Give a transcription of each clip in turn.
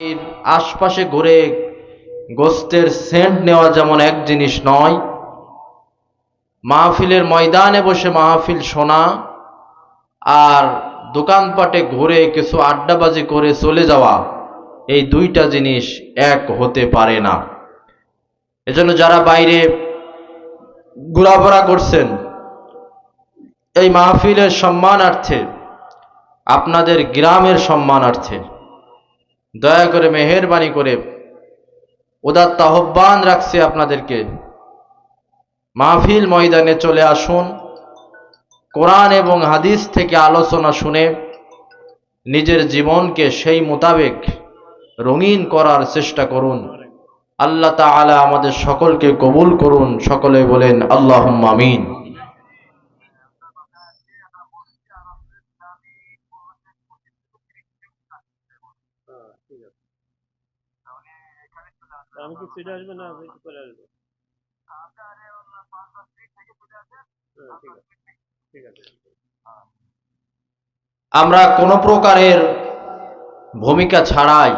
এর আশপাশে ঘুরে গোস্তের সেন্ট নেওয়া যেমন এক জিনিস নয়, মাহফিলের ময়দানে বসে মাহফিল শোনা আর দোকানপাটে ঘুরে কিছু আড্ডাবাজি করে চলে যাওয়া, এই দুইটা জিনিস এক হতে পারে না। এজন্য যারা বাইরে ঘোরাফেরা করছেন, এই মাহফিলের সম্মানার্থে, আপনাদের গ্রামের সম্মানার্থে দয়া করে মেহেরবানি করে উদাত্ত আহ্বান রাখছে আপনাদেরকে, মাহফিল ময়দানে চলে আসুন। কোরআন এবং হাদিস থেকে আলোচনা শুনে নিজের জীবনকে সেই মোতাবেক রঙিন করার চেষ্টা করুন। আল্লাহ তাআলা আমাদের সকলকে কবুল করুন। সকলে বলেন আল্লাহুম্মা আমিন। আমি কি সিটে আসবে না আমি কি করে আসবো? ঠিক আছে। আমরা কোনো প্রকারের ভূমিকা ছাড়াই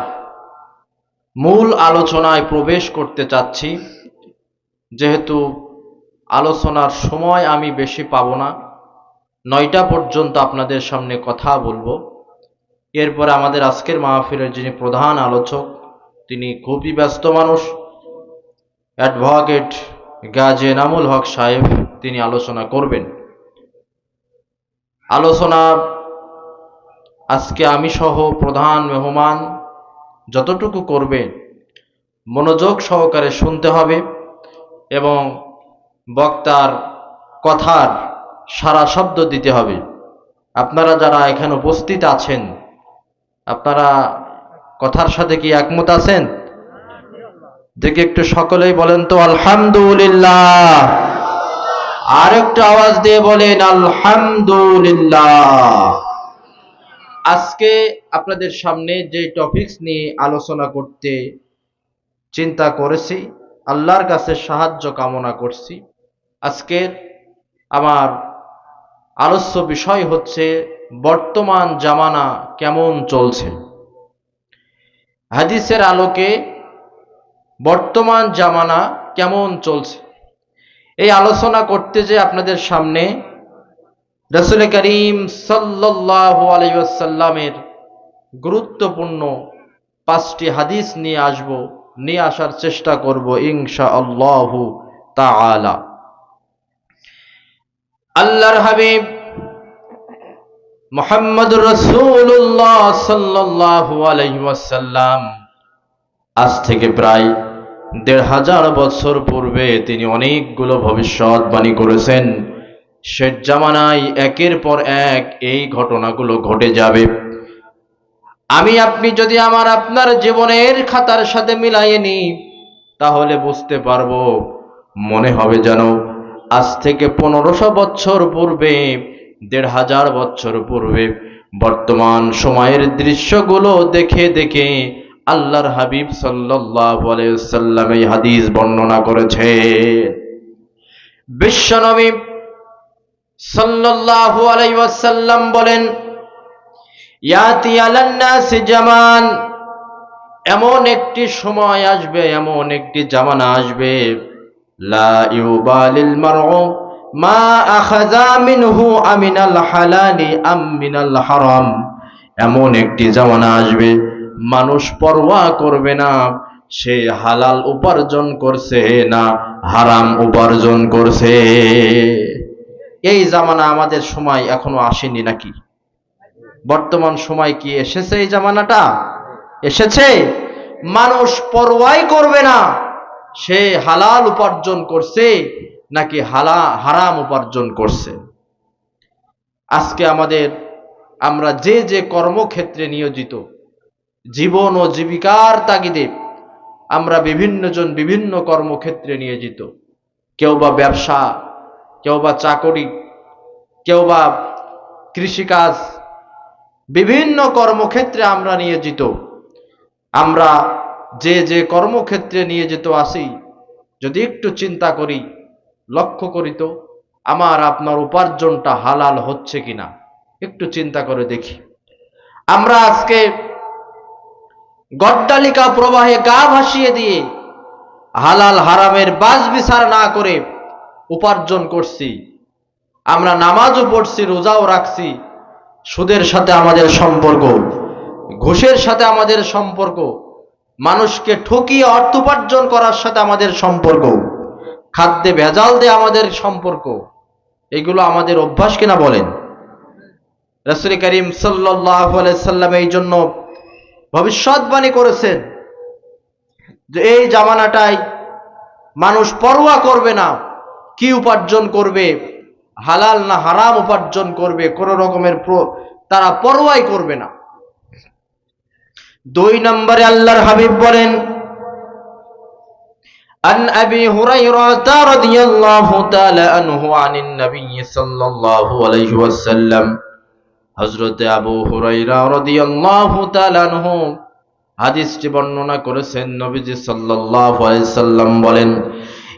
মূল আলোচনায় প্রবেশ করতে চাচ্ছি। যেহেতু আলোচনার সময় আমি বেশি পাবো না, 9টা পর্যন্ত আপনাদের সামনে কথা বলবো। এরপরে আমাদের আজকের মাহফিলের যিনি প্রধান আলোচক, তিনি খুবই ব্যস্ত মানুষ, অ্যাডভোকেট গাজী এনামুল হক সাহেব, তিনি আলোচনা করবেন। আলোচনা আজকে আমি সহ প্রধান মেহমান যতটুকু করবে মনোযোগ সহকারে শুনতে হবে এবং বক্তার কথার সারা শব্দ দিতে হবে। আপনারা যারা এখানে উপস্থিত আছেন, আপনারা কথার সাথে কি একমত আছেন? দেখে একটু সকলেই বলেন তো আলহামদুলিল্লাহ। আর একটু আওয়াজ দিয়ে বলেন আলহামদুলিল্লাহ। আজকে আপনাদের সামনে যে টপিকস নিয়ে আলোচনা করতে চিন্তা করেছি, আল্লাহর কাছে সাহায্য কামনা করছি। আজকের আমার আলোচ্য বিষয় হচ্ছে বর্তমান জামানা কেমন চলছে। হাদিসের আলোকে বর্তমান জামানা কেমন চলছে, এই আলোচনা করতে যে আপনাদের সামনে রাসূল করিম সাল্লাল্লাহু আলাইহি ওয়াসাল্লামের গুরুত্বপূর্ণ 5টি হাদিস নিয়ে আসার চেষ্টা করব ইনশাআল্লাহু তাআলা। আল্লাহর হাবিব মুহাম্মদুর রাসূলুল্লাহ সাল্লাল্লাহু আলাইহি ওয়াসাল্লাম আজ থেকে প্রায় 1500 বছর পূর্বে তিনি অনেকগুলো ভবিষ্যৎবাণী করেছেন। শেষ জামানায় একের পর এক এই ঘটনাগুলো ঘটে যাবে। আমি আপনি যদি আপনার জীবনের খাতার সাথে মিলাইয়ে নিই, তাহলে বুঝতে পারবো, মনে হবে যেন আজ থেকে 1500 বছর পূর্বে, 1500 বছর পূর্বে বর্তমান সময়ের দৃশ্যগুলো দেখে দেখে আল্লাহর হাবিব সাল্লাল্লাহু আলাইহি ওয়াসাল্লাম এই হাদিস বর্ণনা করেছে। বিশ্বনবী সাল্লাল্লাহু আলাইহি ওয়াসাল্লাম বলেন, ইয়াতি আলান নাস জামান, এমন একটি সময় আসবে, এমন একটি জামানা আসবে, লা ইউবালিল মারউ মা আখাযা মিনহু আমিনাল হালালি আম মিনাল হারাম। এমন একটি জামানা আসবে, মানুষ পরোয়া করবে না সে হালাল উপার্জন করছে না হারাম উপার্জন করছে। এই জামানা আমাদের সময় এখনো আসেনি নাকি? বর্তমান সময় কি এসেছে? এই জামানাটা এসেছে। মানুষ পরোয়াই করবে না সে হালাল উপার্জন করছে নাকি হারাম উপার্জন করছে। আজকে আমরা যে যে কর্মক্ষেত্রে নিয়োজিত, জীবন ও জীবিকার তাগিদে আমরা বিভিন্ন কর্মক্ষেত্রে নিয়োজিত। কেউ বা ব্যবসা, কেউ বা চাকরি, কেউ বা কৃষিকাজ, বিভিন্ন কর্মক্ষেত্রে আমরা নিয়োজিত। আমরা যে যে কর্মক্ষেত্রে নিয়োজিত আছি, যদি একটু চিন্তা করি, লক্ষ্য করি তো আপনার উপার্জনটা হালাল হচ্ছে কিনা একটু চিন্তা করে দেখি। আমরা আজকে গড্ডালিকা প্রবাহে গা ভাসিয়ে দিয়ে হালাল হারামের বাজ বিচার না করে উপার্জন করছি। আমরা নামাজও পড়ছি, রোজাও রাখছি, সুদের সাথে আমাদের সম্পর্ক, ঘুষের সাথে আমাদের সম্পর্ক, মানুষকে ঠকিয়ে অর্থ উপার্জন করার সাথে আমাদের সম্পর্ক, খাদ্যে ভেজাল দিয়ে আমাদের সম্পর্ক, এগুলো আমাদের অভ্যাস কিনা বলেন? রাসূল করিম সাল্লাল্লাহু আলাইহি সাল্লাম এই জন্য ভবিষ্যৎবাণী করেছেন যে এই জামানাটায় মানুষ পরোয়া করবে না কি উপার্জন করবে, হালাল না হারাম উপার্জন করবে, কোন রকমের তারা পরোয়াই করবে না। 2 নম্বরে আল্লাহর হাবিব বলেন, আন আবি হুরায়রা রাদিয়াল্লাহু তাআলা আনহু আনিন নবী সাল্লাল্লাহু আলাইহি ওয়াসাল্লাম, হযরত আবু হুরায়রা রাদিয়াল্লাহু তাআলা আনহু হাদিসটি বর্ণনা করেছেন। নবীজি সাল্লাল্লাহু আলাইহি সাল্লাম বলেন,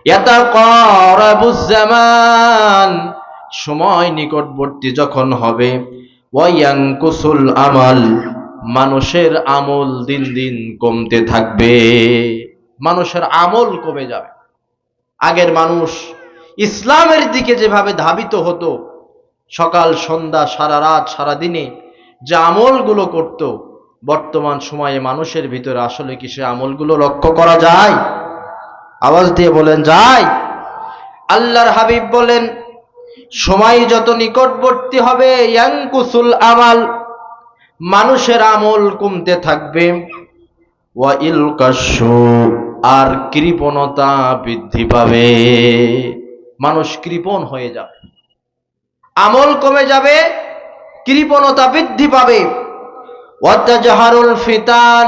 ইয়াতাকারাবুজ জামান, সময় নিকটবর্তী যখন হবে, ওয়ায়ানকুসুল আমাল, মানুষের আমল দিন দিন কমতে থাকবে, মানুষের আমল কমে যাবে। আগের মানুষ ইসলামের দিকে যেভাবে ধাবিত হতো, সকাল সন্ধ্যা সারা রাত সারা দিনে যে আমলগুলো করত, বর্তমান সময়ে মানুষের ভিতরে আসলে কি সে আমলগুলো লক্ষ্য করা যায়? আওয়াজ দিয়ে বলেন, যায়? আল্লাহর হাবিব বলেন, সময় যত নিকটবর্তী হবে, ইয়ানকুসুল আমাল, মানুষের আমল কমতে থাকবে, ওয়া ইলকাশু, আর কৃপণতা বৃদ্ধি পাবে, মানুষ কৃপণ হয়ে যাবে, আমল কমে যাবে, কৃপণতা বৃদ্ধি পাবে। ওয়াতাজহারুল ফিতান,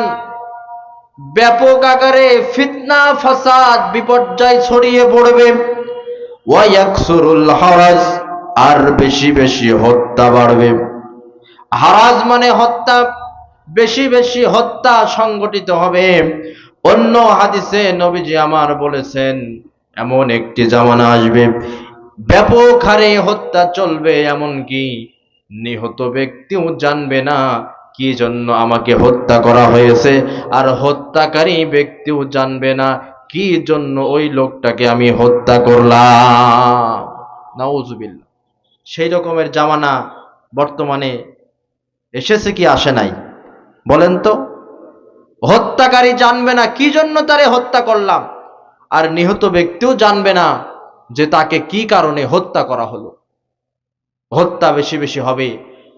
ব্যাপক আকারে ফিতনা ফাসাদ বিপর্যয় ছড়িয়ে পড়বে। ওয়ায়াকসুরুল হারাজ, আর বেশি বেশি হত্যা বাড়বে। হারাজ মানে হত্যা, বেশি বেশি হত্যা সংগঠিত হবে। অন্য হাদিসে নবীজি আমার বলেছেন, এমন একটি জামানা আসবে ব্যাপক হারে হত্যা চলবে, এমনকি নিহত ব্যক্তিও জানবে না কি জন্য আমাকে হত্যা করা হয়েছে, আর হত্যাকারী ব্যক্তিও জানবে না কি জন্য ওই লোকটাকে আমি হত্যা করলাম। নাউজুবিল্লাহ। সেই রকমের জামানা বর্তমানে এসেছে কি আসে নাই? বলেন তো। হত্যাকারী জানবে না কি জন্য তারে হত্যা করলাম, আর নিহত ব্যক্তিও জানবে না যে তাকে কি কারণে হত্যা করা হলো। হত্যা বেশি বেশি হবে,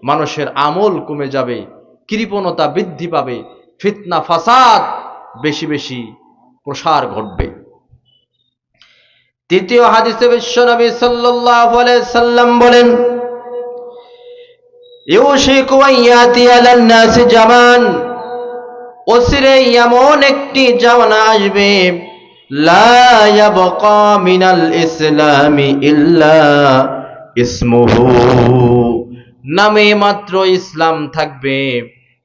মানুষের আমল কমে যাবে, কৃপণতা বৃদ্ধি পাবে, ফিতনা ফাসাদ বেশি বেশি প্রসার ঘটবে। তৃতীয় হাদিসে বিশ্বনবী সাল্লাল্লাহু আলাইহি সাল্লাম বলেন, ইউশিকু আইয়াতি আলান নাসি জামান, অচিরেই এমন একটি জামানা আসবে, লা ইয়াবকা মিনাল ইসলামি ইল্লা ইসমুহু, নামে মাত্র ইসলাম থাকবে,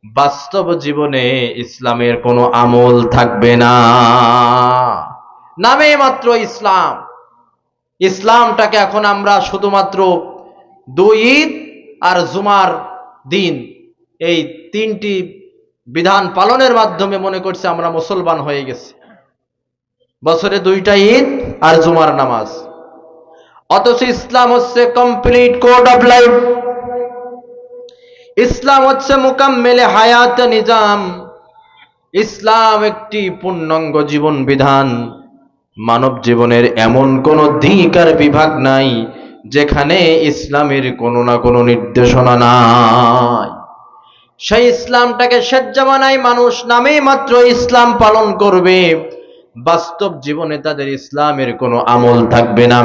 বাস্তব জীবনে ইসলামের কোনো আমল থাকবে না। নামে মাত্র ইসলাম, ইসলামটাকে এখন আমরা শুধুমাত্র 2 ঈদ আর জুমার দিন, এই 3টি বিধান পালনের মাধ্যমে মনে করছে আমরা মুসলমান হয়ে গেছি। বছরে 2টা ঈদ আর জুমার নামাজ, অথচ ইসলাম হচ্ছে কমপ্লিট কোড অফ লাইফ। ইসলাম হচ্ছে মুকাম্মেলে হায়াত নিজাম। ইসলাম একটি পূর্ণাঙ্গ জীবন বিধান। মানব জীবনের এমন কোন দিক আর বিভাগ নাই যেখানে ইসলামের কোনো না কোনো নির্দেশনা নাই। সেই ইসলামটাকে শেষ জামানায় মানুষ নামে মাত্র ইসলাম পালন করবে, বাস্তব জীবনে তাদের ইসলামের কোনো আমল থাকবে না।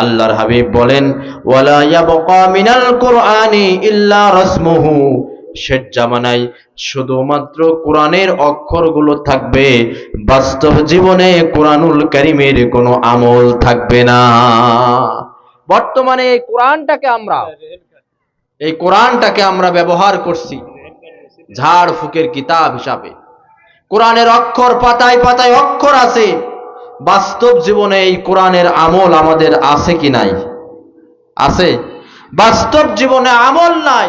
আল্লাহর হাবিব বলেন, ওয়ালা ইয়াবকা মিনাল কুরআনি ইল্লা রাসমুহু, শেষ জামানায় শুধুমাত্র কোরআনের অক্ষরগুলো থাকবে, বাস্তব জীবনে কোরআনুল কারীমের কোনো আমল থাকবে না। বর্তমানে এই কোরআনটাকে আমরা ব্যবহার করছি ঝাড় ফুকের কিতাব হিসাবে। কোরআনের অক্ষর পাতায় পাতায় অক্ষর আছে, বাস্তব জীবনে এই কোরআনের আমল আমাদের আছে কি নাই? আছে। বাস্তব জীবনে আমল নাই।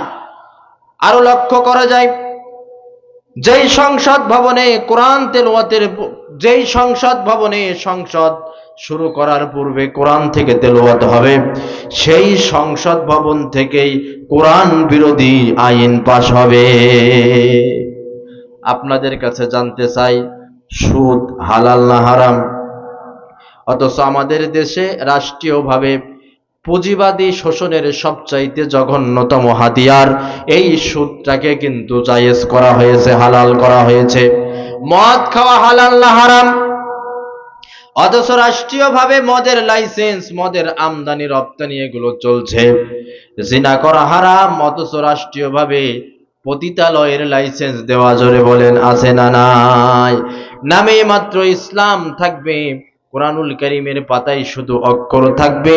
আরো লক্ষ্য করা যায়, যেই সংসদ ভবনে কোরআন তেলাওয়াতের যেই সংসদ ভবনে সংসদ শুরু করার পূর্বে কোরআন থেকে তেলাওয়াত হবে, সেই সংসদ ভবন থেকেই কোরআন বিরোধী আইন পাশ হবে। আপনাদের কাছে জানতে চাই, সুদ হালাল না হারাম? অথচ আমাদের দেশে রাষ্ট্রীয়ভাবে পুঁজিবাদী শোষণের সবচাইতে জঘন্যতম হাতিয়ার এই সুদটাকে কিন্তু জায়েজ করা হয়েছে, হালাল করা হয়েছে। মদ খাওয়া হালাল না হারাম? অথচ রাষ্ট্রীয়ভাবে মদের লাইসেন্স, মদের আমদানি রপ্তানি এগুলো চলছে। জিনা করা হারাম, অথচ রাষ্ট্রীয়ভাবে পতিতালয়ের লাইসেন্স দেওয়া, জোরে বলেন আছে না নাই? নামে মাত্র ইসলাম থাকবে, কোরআনুল কারীমের পাতায় শুধু অক্ষর থাকবে,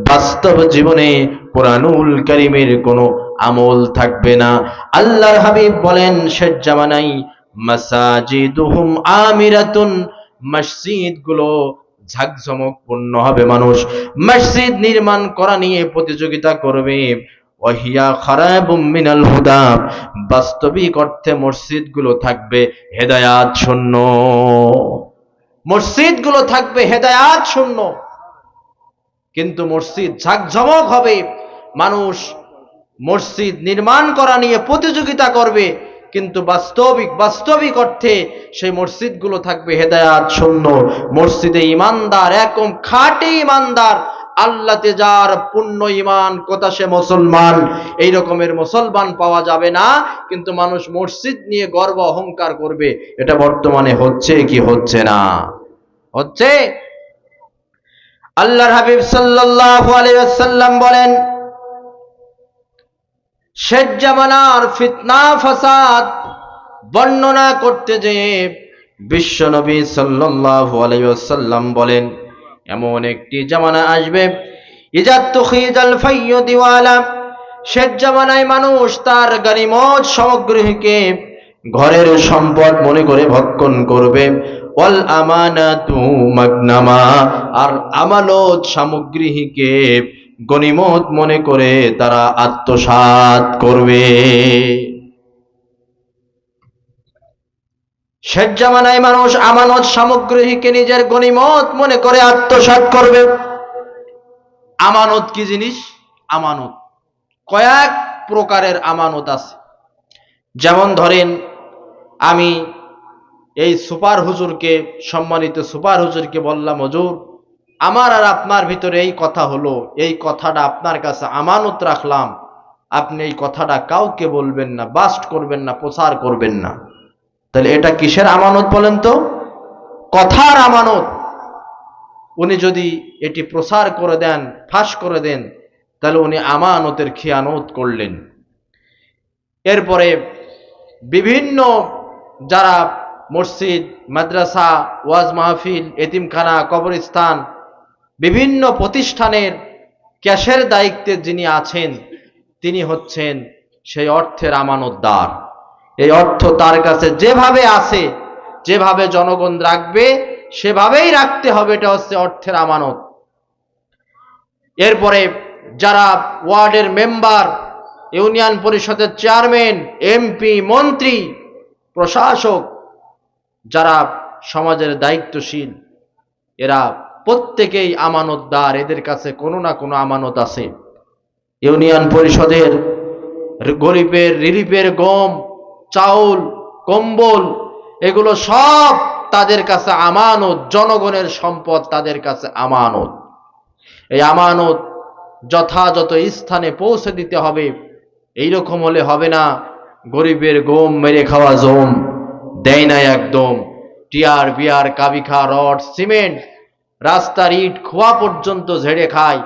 বাস্তব জীবনে কোরআনুল কারীমের কোনো আমল থাকবে না। আল্লাহর হাবিব বলেন, শেষ জামানায় মাসাজিদুহুম আমিরাতুন, মসজিদগুলো ঝাকঝমকপূর্ণ হবে, মানুষ মসজিদ নির্মাণ করা নিয়ে প্রতিযোগিতা করবে। ওয়াহিয়া খারাবুম মিনাল হুদা, বাস্তবিক অর্থে মসজিদগুলো থাকবে হেদায়াত শূন্য। মসজিদগুলো থাকবে হেদায়াত শূন্য, কিন্তু মসজিদ ঝাকঝমক হবে, মানুষ মসজিদ নির্মাণ করা নিয়ে প্রতিযোগিতা করবে, কিন্তু বাস্তবিক অর্থে সেই মসজিদগুলো থাকবে হেদায়াত শূন্য। মসজিদে ইমানদার, একদম খাঁটি ইমানদার, আল্লাহতে যার পূর্ণ ঈমান, কথা সে মুসলমান, এই রকমের মুসলমান পাওয়া যাবে না। কিন্তু মানুষ মসজিদ নিয়ে গর্ব অহংকার করবে। এটা বর্তমানে হচ্ছে কি হচ্ছে না? হচ্ছে। আল্লাহর হাবিব সাল্লাল্লাহু আলাইহি ওয়াসাল্লাম বলেন, শেষ জামানার ফিতনা ফাসাদ বর্ণনা করতে যেয়ে বিশ্বনবী সাল্লাল্লাহু আলাইহি ওয়াসাল্লাম বলেন, এমন একটি জামানা আসবে, ইজা তুখিজাল ফাইয়ু দিওয়ালা, শেষ জামানায় মানুষ তার গনিমত সামগ্রীকে ঘরের সম্পদ মনে করে ভক্ষণ করবে। ওয়াল আমানাতু মাগনামা, আর আমানত সামগ্রীকে গনিমত মনে করে তারা আত্মসাৎ করবে। শেষ জামানায় মানুষ আমানত সামগ্রীকে নিজের গনিমত মনে করে আত্মসাৎ করবে। আমানত কি জিনিস? আমানত কয়েক প্রকারের আমানত আছে। যেমন ধরেন, আমি এই সুপার হুজুরকে, সম্মানিত সুপার হুজুরকে বললাম, হুজুর আমার আর আপনার ভিতরে এই কথা হলো, এই কথাটা আপনার কাছে আমানত রাখলাম, আপনি এই কথাটা কাউকে বলবেন না, বাস্ট করবেন না, প্রচার করবেন না। তাহলে এটা কিসের আমানত বলেন তো? কথার আমানত। উনি যদি এটি প্রচার করে দেন, ফাঁস করে দেন, তাহলে উনি আমানতের খিয়ানত করলেন। এরপরে বিভিন্ন যারা মসজিদ, মাদ্রাসা, ওয়াজ মাহফিল, এতিমখানা, কবরস্থান, বিভিন্ন প্রতিষ্ঠানের ক্যাশের দায়িত্বে যিনি আছেন, তিনি হচ্ছেন সেই অর্থের আমানতদার। এই অর্থ তার কাছে যেভাবে আছে, যেভাবে জনগণ রাখবে সেভাবেই রাখতে হবে, এটা হচ্ছে অর্থের আমানত। এরপরে যারা ওয়ার্ডের মেম্বার, ইউনিয়ন পরিষদের চেয়ারম্যান, এমপি, মন্ত্রী, প্রশাসক, যারা সমাজের দায়িত্বশীল, এরা প্রত্যেকেই আমানতদার, এদের কাছে কোনো না কোনো আমানত আছে। ইউনিয়ন পরিষদের গরিবের রিলিফের গম, চাউল, কম্বল, এগুলো সব তাদের কাছে আমানত, জনগণের সম্পদ তাদের কাছে আমানত। এই আমানত যথাযথ স্থানে পৌঁছে দিতে হবে। এইরকম হলে হবে না, গরিবের গম মেরে খাওয়া জম দেয় না একদম, টিয়ার বিয়ার, কাবিখা, রড, সিমেন্ট, রাস্তার ইট খোয়া পর্যন্ত ঝেড়ে খায়,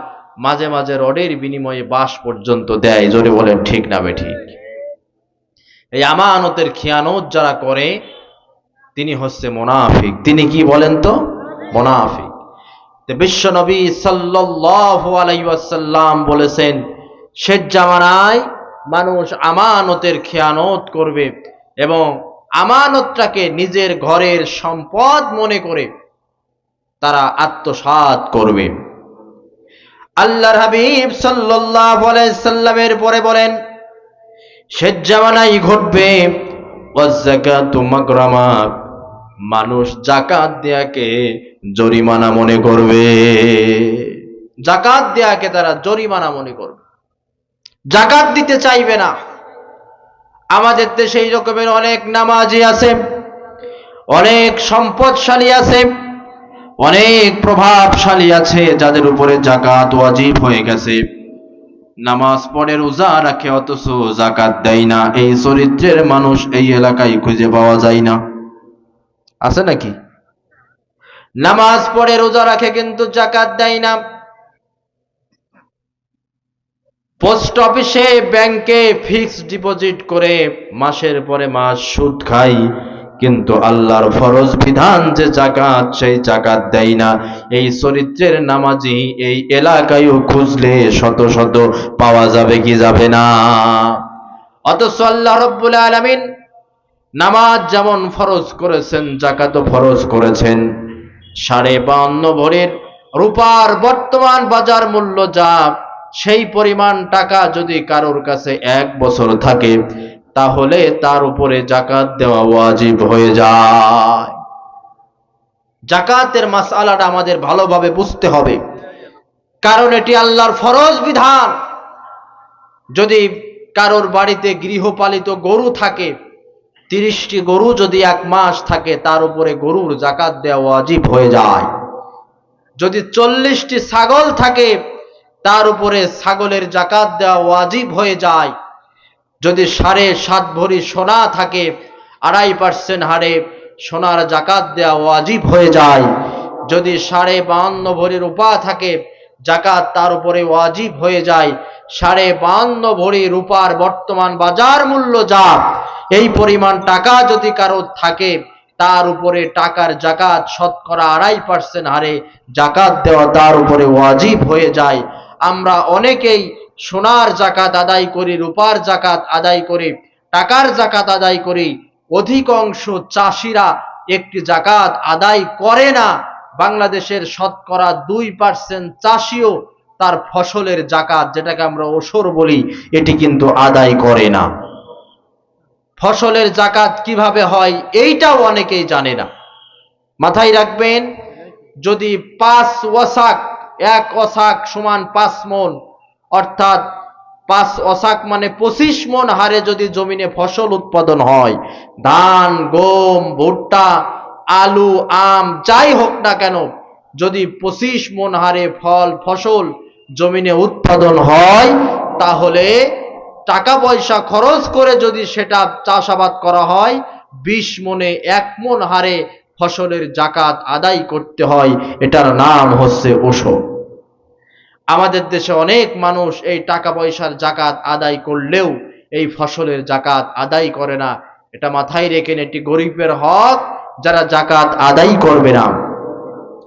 মাঝে মাঝে রডের বিনিময়ে বাঁশ পর্যন্ত দেয়। জোরে বলেন ঠিক না বেঠিক? এই আমানতের খিয়ানত যারা করে তিনি হচ্ছে মুনাফিক। তিনি কি বলেন তো? মুনাফিক। বিশ্ব নবী সাল্লাল্লাহু আলাইহি ওয়াসাল্লাম বলেছেন, শেষ জামানায় মানুষ আমানতের খিয়ানত করবে এবং আমানতটাকে নিজের ঘরের সম্পদ মনে করে তারা আত্মসাৎ করবে। আল্লাহর হাবিব সাল্লাল্লাহু আলাইহি সাল্লামের পরে বলেন, শেষ জামানায় ঘটবে ওয়াজ-যাকাতু মাগরামা, মানুষ যাকাত দেয়াকে জরিমানা মনে করবে। যাকাত দেয়াকে তারা জরিমানা মনে করবে, যাকাত দিতে চাইবে না। আমাদের দেশে এই রকমের অনেক নামাজি আছে, অনেক সম্পদশালী আছে, অনেক প্রভাবশালী আছে, যাদের উপরে যাকাত ওয়াজিব হয়ে গেছে। নামাজ পড়ে, রোজা রাখে, অথচ যাকাত দেয় না। এই চরিত্রের মানুষ এই এলাকায় খুঁজে পাওয়া যায় না। আছে নাকি? নামাজ পড়ে, রোজা রাখে, কিন্তু যাকাত দেয় না। পোস্ট অফিসে, ব্যাংকে ফিক্সড ডিপোজিট করে মাসের পরে মাস সুদ খায়, কিন্তু আল্লাহর ফরজ বিধান যে যাকাত, সেই যাকাত দেয় না। এই চরিত্রের নামাজি এই এলাকায়ও খুঁজলে শত শত পাওয়া যাবে কি যাবে না? অথচ আল্লাহ রাব্বুল আলামিন নামাজ যেমন ফরজ করেছেন, যাকাতও ফরজ করেছেন। 52.5 ভরির রূপার বর্তমান বাজার মূল্য যা, সেই পরিমাণ টাকা যদি কারোর কাছে 1 বছর থাকে, তাহলে তার উপরে যাকাত দেওয়া ওয়াজিব হয়ে যায়। যাকাতের মাসআলাটা আমাদের ভালোভাবে বুঝতে হবে, কারণ এটি আল্লাহর ফরজ বিধান। যদি কারোর বাড়িতে গৃহপালিত গরু থাকে, 30টি গরু যদি 1 মাস থাকে, তার উপরে গরুর যাকাত দেওয়া ওয়াজিব হয়ে যায়। যদি 40টি ছাগল থাকে, তার উপরে ছাগলের যাকাত দেওয়া ওয়াজিব হয়ে যায়। যদি 7.5 ভরি সোনা থাকে, 2.5% হারে সোনার যাকাত দেওয়া ওয়াজিব হয়ে যায়। যদি 52.5 ভরি রূপা থাকে, যাকাত তার উপরে ওয়াজিব হয়ে যায়। 52.5 ভরি রূপার বর্তমান বাজার মূল্য যা, এই পরিমাণ টাকা যদি কারো থাকে, তার উপরে টাকার যাকাত শতকরা 2.5% হারে যাকাত দেওয়া তার উপরে ওয়াজিব হয়ে যায়। আমরা অনেকেই সোনার যাকাত আদায় করি, রূপার যাকাত আদায় করি, টাকার যাকাত আদায় করি। অধিকাংশ চাষিরা একটি যাকাত আদায় করে না। বাংলাদেশের শতকরা 2% চাষিও তার ফসলের যাকাত, যেটাকে আমরা ওশর বলি, এটি কিন্তু আদায় করে না। ফসলের যাকাত কিভাবে হয় এইটাও অনেকেই জানে না। মাথায় রাখবেন, যদি 5 ওয়াসাক, 1 ওয়াসাক সমান 5 মণ, অর্থাৎ 5 ওয়াসাক মানে 25 মণ হারে যদি জমিনে ফসল উৎপাদন হয়, ধান, গম, ভুট্টা, আলু, আম, যাই হোক না কেন, যদি 25 মণ হারে ফসল জমিনে উৎপাদন হয়, তাহলে টাকা পয়সা খরচ করে যদি সেটা চাষাবাদ করা হয়, 20 মণে 1 মণ হারে ফসলের যাকাত আদায় করতে হয়। এটার নাম হচ্ছে ওশর। আমাদের দেশে অনেক মানুষ এই টাকা পয়সার যাকাত আদায় করলেও এই ফসলের যাকাত আদায় করে না। এটা মাথায় রেখেন, এটি গরিবের হক, যারা যাকাত আদায় করবে না।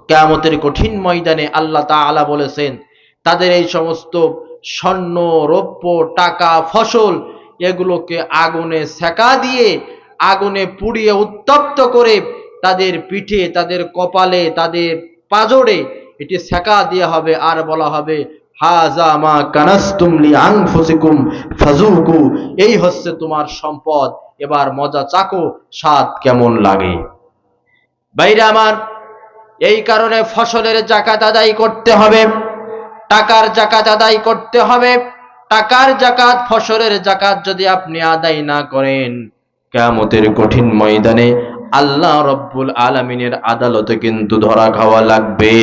কিয়ামতের কঠিন ময়দানে আল্লাহ তাআলা বলেছেন, তাদের এই সমস্ত স্বর্ণ, রৌপ্য, টাকা, ফসল, এগুলোকে আগুনে সেকা দিয়ে, আগুনে পুড়িয়ে উত্তপ্ত করে তাদের পিঠে, তাদের কপালে, তাদের পাজরে এটি সেকা দেওয়া হবে, আর বলা হবে, হাযা মা কানাসতুম লিআনফুসিকুম ফাযুকু, এই হচ্ছে তোমার সম্পদ, এবার মজা চাখো, স্বাদ কেমন লাগে। ভাইরা আমার, এই কারণে ফসলের যাকাত আদায় করতে হবে, টাকার যাকাত আদায় করতে হবে। টাকার যাকাত, ফসলের যাকাত যদি আপনি আদায় না করেন, কিয়ামতের কঠিন ময়দানে আল্লাহ রাব্বুল আলামিনের আদালতে কিন্তু ধরা খাওয়া লাগবে।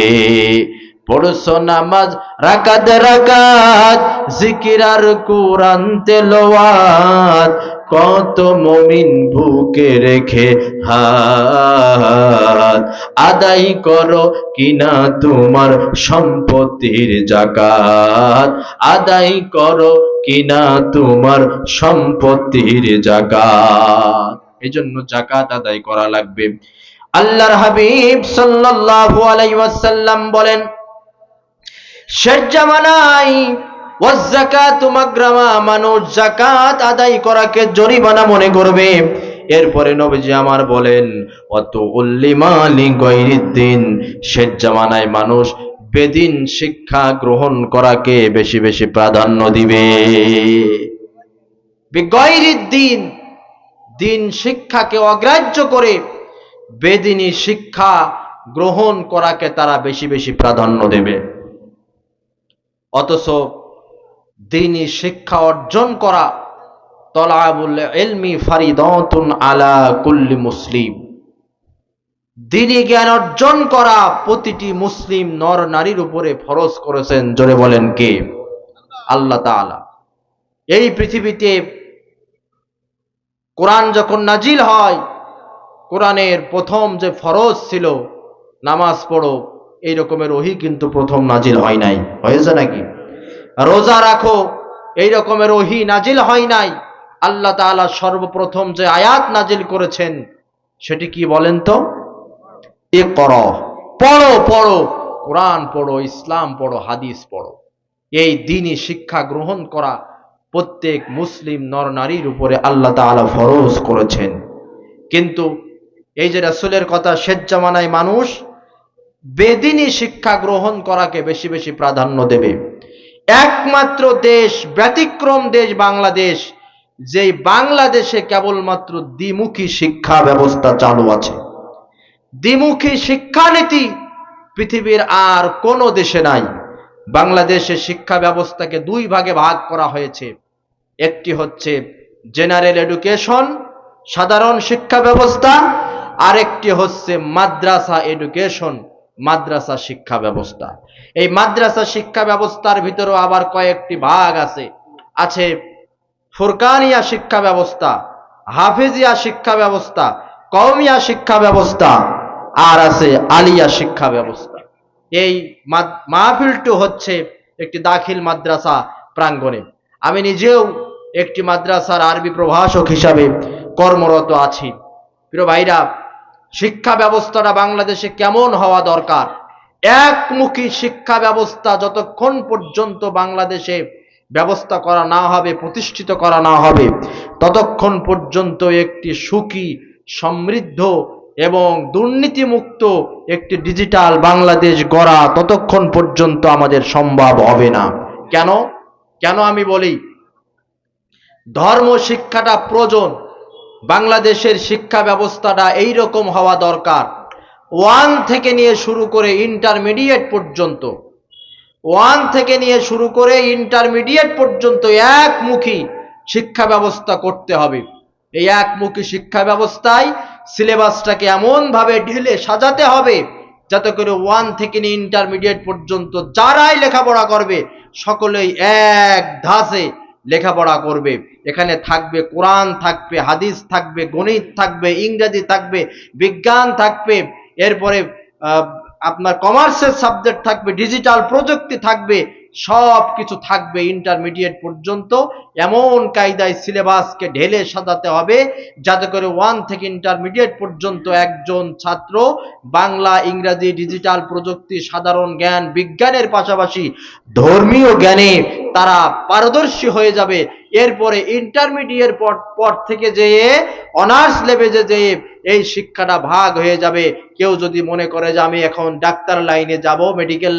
পড়ছো নামাজ রাকাত রাকাত, জিকির আর কুরআন তেলাওয়াত, কত মুমিন বুকে রেখে হাত, আদায় করো কিনা তোমার সম্পত্তির যাকাত, আদায় করো কিনা তোমার সম্পত্তির যাকাত। এজন্য যাকাত আদায় করা লাগবে। আল্লাহর হাবিব সাল্লাল্লাহু আলাইহি ওয়াসাল্লাম বলেন, শেষ জামানায় ওয়াজ-যাকাতু মাগরামা, মানুষ যাকাত আদায় করাকে জরিমানা মনে করবে। এরপরে নবীজি আমার বলেন, ওয়াতুল্লিমা লিগাইরিদ্দিন, শেষ জামানায় মানুষ বেদিন শিক্ষা গ্রহণ করাকে বেশি বেশি প্রাধান্য দিবে। বিগাইরিদ্দিন, দিন শিক্ষাকে অগ্রাহ্য করে বেদিনী শিক্ষা গ্রহণ করাকে তারা বেশি বেশি প্রাধান্য দেবে। অথচ দিনী শিক্ষা অর্জন করা তলাবুল ইলমি ফারিদাতুন আলা কুল্লি মুসলিম, দিনী জ্ঞান অর্জন করা প্রতিটি মুসলিম নর নারীর উপরে ফরজ করেছেন। জোরে বলেন কে? আল্লাহ তাআলা। এই পৃথিবীতে কোরআন যখন নাজিল হয়, কোরআনের প্রথম যে ফরজ ছিল নামাজ পড়ো, এই রকমের ওহী কিন্তু প্রথম নাজিল হয় নাই। হয়েছে নাকি? রোজা রাখো, এই রকমের ওহী নাজিল হয় নাই। আল্লাহ তাআলা সর্বপ্রথম যে আয়াত নাজিল করেছেন সেটি কি বলেন তো? ইকরা, পড়ো পড়ো, কোরআন পড়ো, ইসলাম পড়ো, হাদিস পড়ো। এই দ্বীনি শিক্ষা গ্রহণ করা প্রত্যেক মুসলিম নর নারীর উপরে আল্লাহ তাআলা ফরজ করেছেন। কিন্তু এই যে রাসূলের কথা, শেষ জামানায় মানুষ বেদিনী শিক্ষা গ্রহণ করাকে বেশি বেশি প্রাধান্য দেবে। একমাত্র দেশ, ব্যতিক্রম দেশ বাংলাদেশ, যেই বাংলাদেশে কেবলমাত্র দ্বিমুখী শিক্ষা ব্যবস্থা চালু আছে। দ্বিমুখী শিক্ষানীতি পৃথিবীর আর কোনো দেশে নাই। বাংলাদেশের শিক্ষা ব্যবস্থাকে দুই ভাগে ভাগ করা হয়েছে। একটি হচ্ছে জেনারেল এডুকেশন, সাধারণ শিক্ষা ব্যবস্থা, আরেকটি হচ্ছে মাদ্রাসা এডুকেশন, মাদ্রাসা শিক্ষা ব্যবস্থা। এই মাদ্রাসা শিক্ষা ব্যবস্থার ভিতরেও আবার কয়েকটি ভাগ আছে। আছে ফুরকানিয়া শিক্ষা ব্যবস্থা, হাফেজিয়া শিক্ষা ব্যবস্থা, কওমিয়া শিক্ষা ব্যবস্থা, আর আছে আলিয়া শিক্ষা ব্যবস্থা। এই মাহফিলটি হচ্ছে একটি দাখিল মাদ্রাসা প্রাঙ্গণে। আমি নিজেও একটি মাদ্রাসার আরবি প্রভাষক হিসাবে কর্মরত আছি। প্রিয় ভাইরা, শিক্ষা ব্যবস্থাটা বাংলাদেশে কেমন হওয়া দরকার? একমুখী শিক্ষা ব্যবস্থা যতক্ষণ পর্যন্ত বাংলাদেশে ব্যবস্থা করা না হবে, প্রতিষ্ঠিত করা না হবে, ততক্ষণ পর্যন্ত একটি সুখী, সমৃদ্ধ এবং দুর্নীতিমুক্ত একটি ডিজিটাল বাংলাদেশ গড়া ততক্ষণ পর্যন্ত আমাদের সম্ভব হবে না। কেন? কেন আমি বলি, ধর্ম শিক্ষাটা প্রয়োজন। বাংলাদেশের শিক্ষা ব্যবস্থাটা এই রকম হওয়া দরকার, 1 থেকে নিয়ে শুরু করে ইন্টারমিডিয়েট পর্যন্ত, 1 থেকে নিয়ে শুরু করে ইন্টারমিডিয়েট পর্যন্ত একমুখী শিক্ষা ব্যবস্থা করতে হবে। এই একমুখী শিক্ষা ব্যবস্থায় সিলেবাসটাকে এমন ভাবে ঢেলে সাজাতে হবে যাতে করে 1 থেকে নিয়ে ইন্টারমিডিয়েট পর্যন্ত যারাই লেখাপড়া করবে সকলেই এক ধাঁচে লেখাপড়া করবে। এখানে থাকবে কোরআন, থাকবে হাদিস, থাকবে গণিত, থাকবে ইংরেজি, থাকবে বিজ্ঞান, থাকবে এরপরে আপনার কমার্সের সাবজেক্ট থাকবে, ডিজিটাল প্রযুক্তি থাকবে, সব কিছু থাকবে ইন্টারমিডিয়েট পর্যন্ত। এমন কায়দায় সিলেবাসকে ঢেলে সাজাতে হবে যাতে করে 1 থেকে ইন্টারমিডিয়েট পর্যন্ত একজন ছাত্র বাংলা, ইংরেজি, ডিজিটাল প্রযুক্তি, সাধারণ জ্ঞান, বিজ্ঞানের পাশাপাশি ধর্মীয় জ্ঞানে তারা পারদর্শী হয়ে যাবে। এরপরে ইন্টারমিডিয়েট পর থেকে যেয়ে অনার্স লেভেলে যেয়ে এই শিক্ষাটা ভাগ হয়ে যাবে। কেউ যদি মনে করে যে আমি এখন ডাক্তার লাইনে যাব, মেডিকেল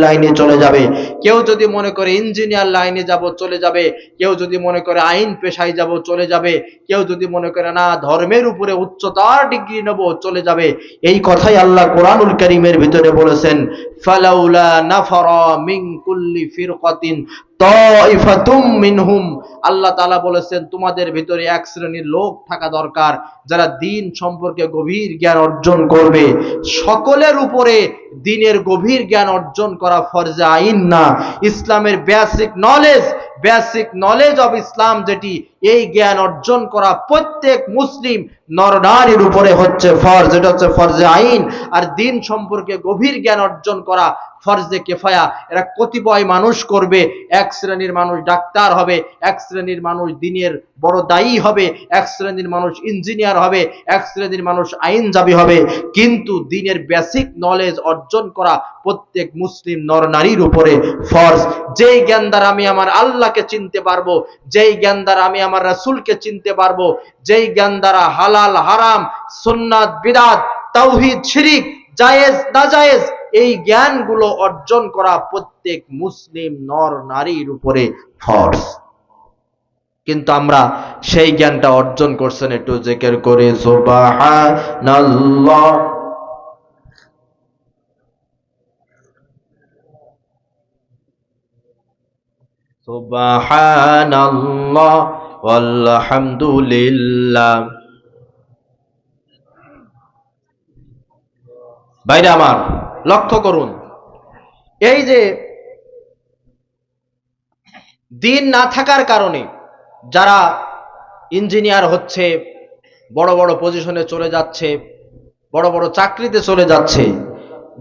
লাইনে চলে যাবে। কেউ যদি মনে করে ইঞ্জিনিয়ার লাইনে যাব, চলে যাবে। কেউ যদি মনে করে আইন পেশায় যাব, চলে যাবে। কেউ যদি মনে করে না ধর্মের উপরে উচ্চতর ডিগ্রি নেব, চলে যাবে। এই কথাই আল্লাহ কোরআনুল কারীমের ভিতরে বলেছেন, ফালাউলা নাফারা মিন কুল্লি ফিরকাতিন তাইফাতুম মিনহুম। আল্লাহ তাআলা বলেছেন তোমাদের ভিতরে এক শ্রেণীর লোক থাকা দরকার যারা দ্বীন সম্পর্কে গভীর জ্ঞান অর্জন করবে। সকলের উপরে দ্বীনের গভীর জ্ঞান অর্জন করা ফরজে আইন না। ইসলামের বেসিক নলেজ অফ ইসলাম যেটি, এই জ্ঞান অর্জন করা প্রত্যেক মুসলিম নরনারীর উপরে হচ্ছে ফরজ, এটা হচ্ছে ফরজে আইন। আর দ্বীন সম্পর্কে গভীর জ্ঞান অর্জন করা ফরজে কিফায়া। এরা কতিপয় মানুষ করবে। এক শ্রেণীর মানুষ ডাক্তার হবে, এক শ্রেণীর মানুষ দ্বীনের বড় দায়ী হবে, এক শ্রেণীর মানুষ ইঞ্জিনিয়ার হবে, এক শ্রেণীর মানুষ আইনজীবী হবে। কিন্তু দ্বীনের বেসিক নলেজ অর্জন করা প্রত্যেক মুসলিম নরনারীর উপরে ফরজ। যেই জ্ঞান দ্বারা আমি আমার আল্লাহকে চিনতে পারবো, যেই জ্ঞান দ্বারা আমি আমার রাসূলকে চিনতে পারবো, যেই জ্ঞান দ্বারা হালাল হারাম, সুন্নাত বিদআত, তাওহীদ শিরক, জায়েজ নাজায়েজ, এই জ্ঞানগুলো অর্জন করা প্রত্যেক মুসলিম নর নারীর উপরে ফরজ। কিন্তু আমরা সেই জ্ঞানটা অর্জন করছেন। একটু জিকির করে সুবহানাল্লাহ। সুবহানাল্লাহ ওয়ালহামদুলিল্লাহ। ভাইরা আমার, লক্ষ্য করুন, এই যে দিন না থাকার কারণে যারা ইঞ্জিনিয়ার হচ্ছে, বড় বড় পজিশনে চলে যাচ্ছে, বড় বড় চাকরিতে চলে যাচ্ছে,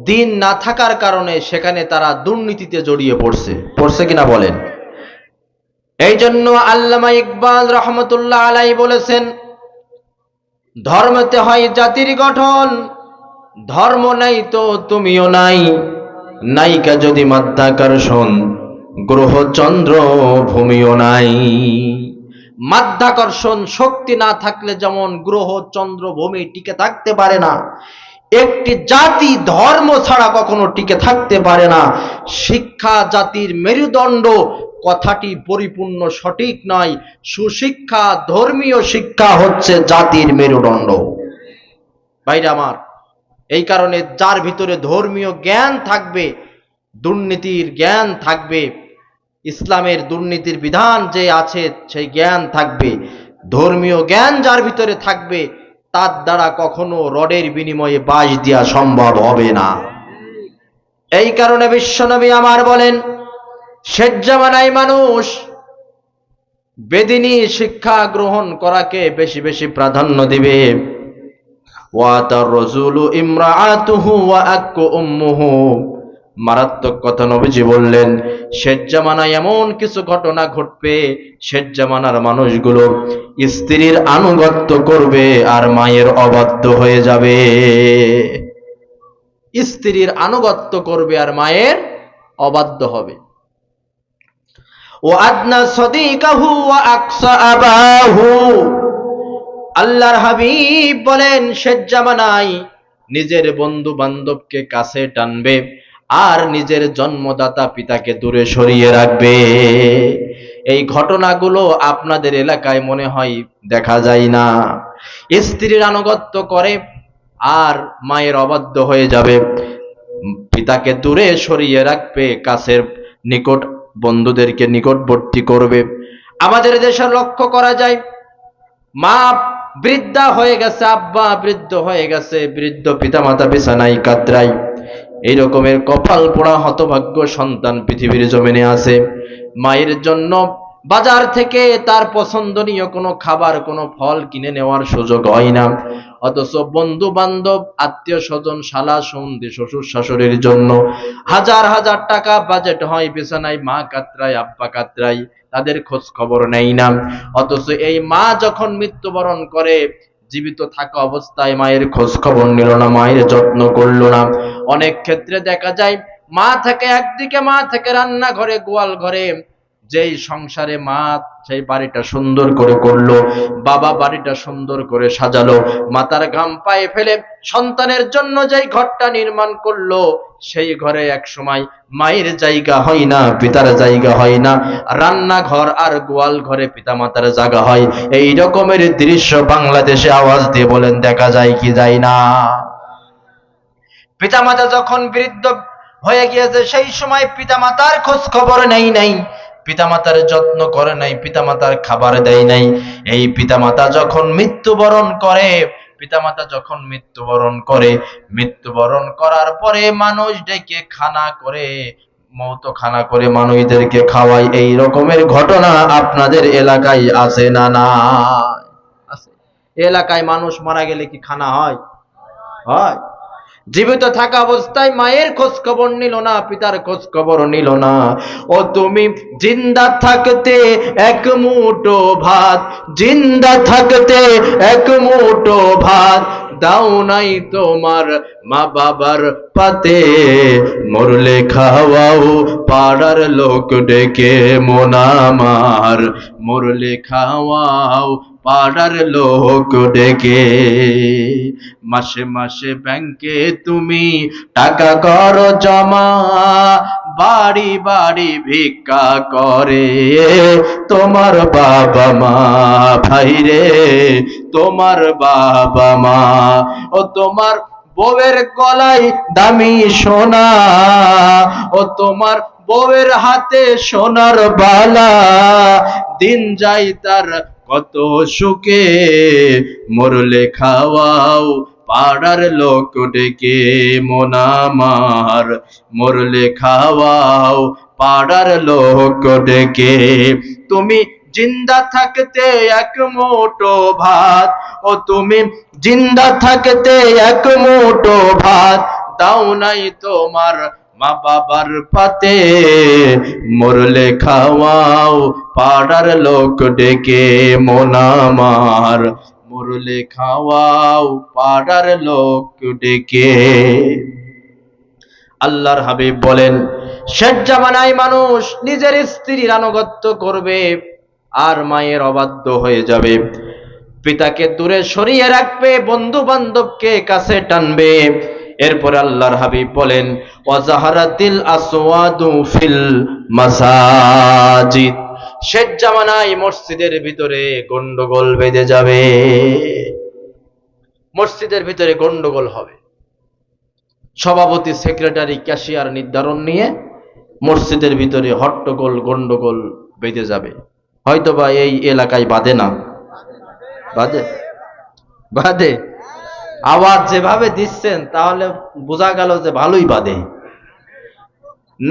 দিন না থাকার কারণে সেখানে তারা দুর্নীতিতে জড়িয়ে পড়ছে কিনা বলেন? এই জন্য আল্লামা ইকবাল রহমতুল্লাহ আলাইহি বলেছেন, ধর্মতে হয় জাতির গঠন, ধর্ম নাই তো তুমিও নাই, নায়িকা যদি মাধ্যাকর্ষণ, গ্রহ চন্দ্র ভূমিও নাই। মাধ্যাকর্ষণ শক্তি না থাকলে যেমন গ্রহ চন্দ্র ভূমি টিকে থাকতে পারে না, একটি জাতি ধর্ম ছাড়া কখনো টিকে থাকতে পারে না। শিক্ষা জাতির মেরুদণ্ড কথাটি পরিপূর্ণ সঠিক নয়। সুশিক্ষা, ধর্মীয় শিক্ষা হচ্ছে জাতির মেরুদণ্ড। ভাইরা আমার, এই কারণে যার ভিতরে ধর্মীয় জ্ঞান থাকবে, দুর্নীতির জ্ঞান থাকবে, ইসলামের দুর্নীতির বিধান যে আছে সেই জ্ঞান থাকবে, ধর্মীয় জ্ঞান যার ভিতরে থাকবে, তার দ্বারা কখনো রডের বিনিময়ে বাঁশ দেওয়া সম্ভব হবে না। এই কারণে বিশ্বনবী আমার বলেন, শেষ জামানায় মানুষ বেদিনী শিক্ষা গ্রহণ করাকে বেশি বেশি প্রাধান্য দিবে। ওয়াতার রাসূলু ইমরাআতুহু ওয়া আক্কু উম্মুহু। মারাত্মক কথা নবীজি বললেন, শেষ জামানায় এমন কিছু ঘটনা ঘটবে, শেষ জামানার মানুষগুলো স্ত্রীর আনুগত্য করবে আর মায়ের অবাধ্য হয়ে যাবে। স্ত্রীর আনুগত্য করবে আর মায়ের অবাধ্য হবে। ও আদনা সদিকাহু ওয়া আকসা আবাহু। আল্লাহর হাবিব বলেন, শেষ জামানায় নিজের বন্ধু বান্ধবকে কাছে টানবে আর নিজের জন্মদাতা পিতাকে দূরে সরিয়ে রাখবে। এই ঘটনাগুলো আপনাদের এলাকায় মনে হয় দেখা যায় না। স্ত্রীর আনুগত্য করে আর মায়ের অবাধ্য হয়ে যাবে, পিতাকে দূরে সরিয়ে রাখবে, কাছের নিকট বন্ধুদেরকে নিকটবর্তী করবে। আমাদের দেশে লক্ষ্য করা যায়, মা বৃদ্ধা হয়ে গেছে, আব্বা বৃদ্ধ হয়ে গেছে, বৃদ্ধ পিতামাতা বিছানায় কাতরায়, এই রকমের কপাল পোড়া হতভাগ্য সন্তান পৃথিবীর জমিনে আছে। মায়ের জন্য বাজার থেকে তার পছন্দনীয় কোনো খাবার, কোনো ফল কিনে নেওয়ার সুযোগ হয় না, অথচ বন্ধু বান্ধব, আত্মীয় স্বজন, শালা সন্ধি, শ্বশুর শাশুড়ির জন্য হাজার হাজার টাকা বাজেট হয়, বিছানায় মা কাতরায়, আব্বা কাতরায়, তাদের খোঁজ খবর নেই না। অথচ এই মা যখন মৃত্যুবরণ করে, জীবিত থাকা অবস্থায় মায়ের খোঁজ খবর নিল না, মায়ের যত্ন করলো না। অনেক ক্ষেত্রে দেখা যায়, মা থেকে একদিকে, মা থেকে রান্নাঘরে, গোয়াল ঘরে, যেই সংসারে মা সেই বাড়িটা সুন্দর করে করলো, বাবা বাড়িটা সুন্দর করে সাজালো, মাতার ঘাম পায়ে ফেলে সন্তানের জন্য যেই ঘরটা নির্মাণ করলো, সেই ঘরে এক সময় মায়ের জায়গা হয় না, পিতার জায়গা হয় না, রান্নাঘর আর গোয়াল ঘরে পিতা মাতার জায়গা হয়। এই রকমের দৃশ্য বাংলাদেশে আওয়াজ দিয়ে বলেন দেখা যায় কি যায় না? পিতামাতা যখন বৃদ্ধ হয়ে গিয়েছে, সেই সময় পিতামাতার খোঁজ খবর নাই, পিতামাতার যত্ন করে নাই, পিতামাতার খাবার দেয় নাই। এই পিতামাতা যখন মৃত্যুবরণ করে, মৃত্যুবরণ করার পরে মানুষ ডেকে খানা করে, মৌত খানা করে মানুষদেরকে খাওয়ায়। এই রকমের ঘটনা আপনাদের এলাকায় আছে না? না আছে। এলাকায় মানুষ মারা গেলে কি খানা হয়? হয়। জীবিত থাকা অবস্থায় মায়ের খোঁজ খবর নিল না, পিতার খোঁজ খবর নিল না। ও তুমি জিন্দা থাকতে এক মুঠো ভাত, জিন্দা থাকতে এক মুঠো ভাত দাও নাই তোমার মা বাবার পাতে, মরলে খাওয়াও পাড়ার লোক ডেকে মন আমার, মরলে খাওয়াও পাড়ার লোক ডেকে। মাসে মাসে ব্যাংকে তুমি টাকা করো জমা, বাড়ি বাড়ি ভিক্ষা করে তোমার বাবা মা। ভাইরে তোমার বাবা মা, ও তোমার বউয়ের গলায় দামি সোনা, ও তোমার বউয়ের হাতে সোনার বালা, দিন যাই তার কত সুখে, মরলে খাওয়াও পাড়ার লোক ডেকে। মন আমার মরলে খাওয়াও পাড়ার লোক ডেকে। তুমি জিন্দা থাকতে এক মুঠো ভাত, ও তুমি জিন্দা থাকতে এক মুঠো ভাত দাও নাই তোমার মা বাবার পাতে, মরলে খাওয়াও পাড়ার লোক ডেকে। মন আমার মরলে খাওয়াও পাড়ার লোক ডেকে। আল্লাহর হাবিব বলেন, শেষ জামানায় মানুষ নিজের স্ত্রীর আনুগত্য করবে আর মায়ের অবাধ্য হয়ে যাবে, পিতাকে দূরে সরিয়ে রাখবে, বন্ধু বান্ধবকে কাছে টানবে। এরপরে আল্লাহর হাবিব বলেন, ওয়াজাহারাতিল আসওয়াদু ফিল মাসাজিদ, শেষ জামানায় মসজিদের ভিতরে গন্ডগোল বেঁধে যাবে। মসজিদের ভিতরে গন্ডগোল হবে, সভাপতি সেক্রেটারি ক্যাশিয়ার নির্ধারণ নিয়ে মসজিদের ভিতরে হট্টগোল গন্ডগোল বেঁধে যাবে। হয়তোবা এই এলাকায় বাঁধে না, বাঁধে বাঁধে, আওয়াজ যেভাবে দিচ্ছেন তাহলে বোঝা গেল যে ভালোই বাঁধে।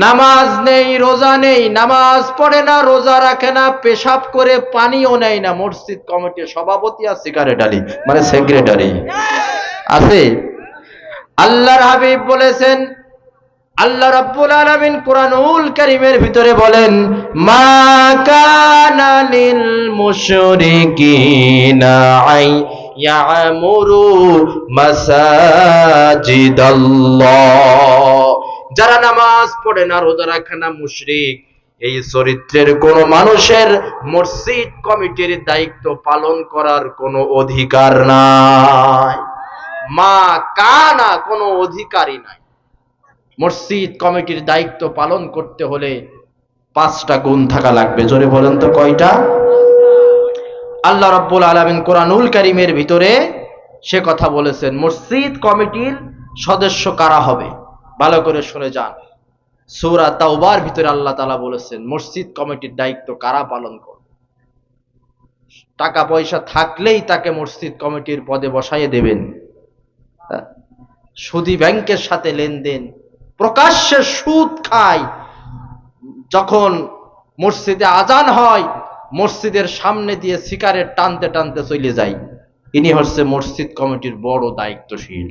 নামাজ নেই, রোজা নেই, নামাজ পড়ে না, রোজা রাখে না, পেশাব করে পানিও নেয় না, মসজিদ কমিটির সভাপতি আর সেক্রেটারি মানে সেক্রেটারি আছে। আল্লাহর হাবিব বলেছেন, আল্লাহ রাব্বুল আলামিন কুরআনুল কারীমের ভিতরে বলেন, মা কানা লিল মুশরিকিনা আই ইয়ামুরু মাসাজিদাল্লাহ, যারা নামাজ পড়ে না, রোজা রাখে না, মুশরিক, এই চরিত্রের কোন মানুষের মসজিদ কমিটির দায়িত্ব পালন করার কোনো অধিকার নাই। মা কানা, কোনো অধিকারই নাই। মসজিদ কমিটির দায়িত্ব পালন করতে হলে 5টা গুণ থাকা লাগবে। জোরে বলেন তো কয়টা? আল্লাহ রাব্বুল আলামিন কুরআনুল কারীমের ভিতরে সে কথা বলেছেন। মসজিদ কমিটির সদস্য কারা হবে ভালো করে শুনে যান। সূরা তাওবার ভিতরে আল্লাহ তাআলা বলেছেন মসজিদ কমিটির দায়িত্ব কারা পালন করবে। টাকা পয়সা থাকলেই তাকে মসজিদ কমিটির পদে বসাইয়ে দেবেন। সুদী ব্যাংকের সাথে লেনদেন, প্রকাশ্যে সুদ খায়, যখন মসজিদে আজান হয় মসজিদের সামনে দিয়ে সিগারেট টানতে টানতে চলে যায়, ইনি হচ্ছে মসজিদ কমিটির বড় দায়িত্বশীল।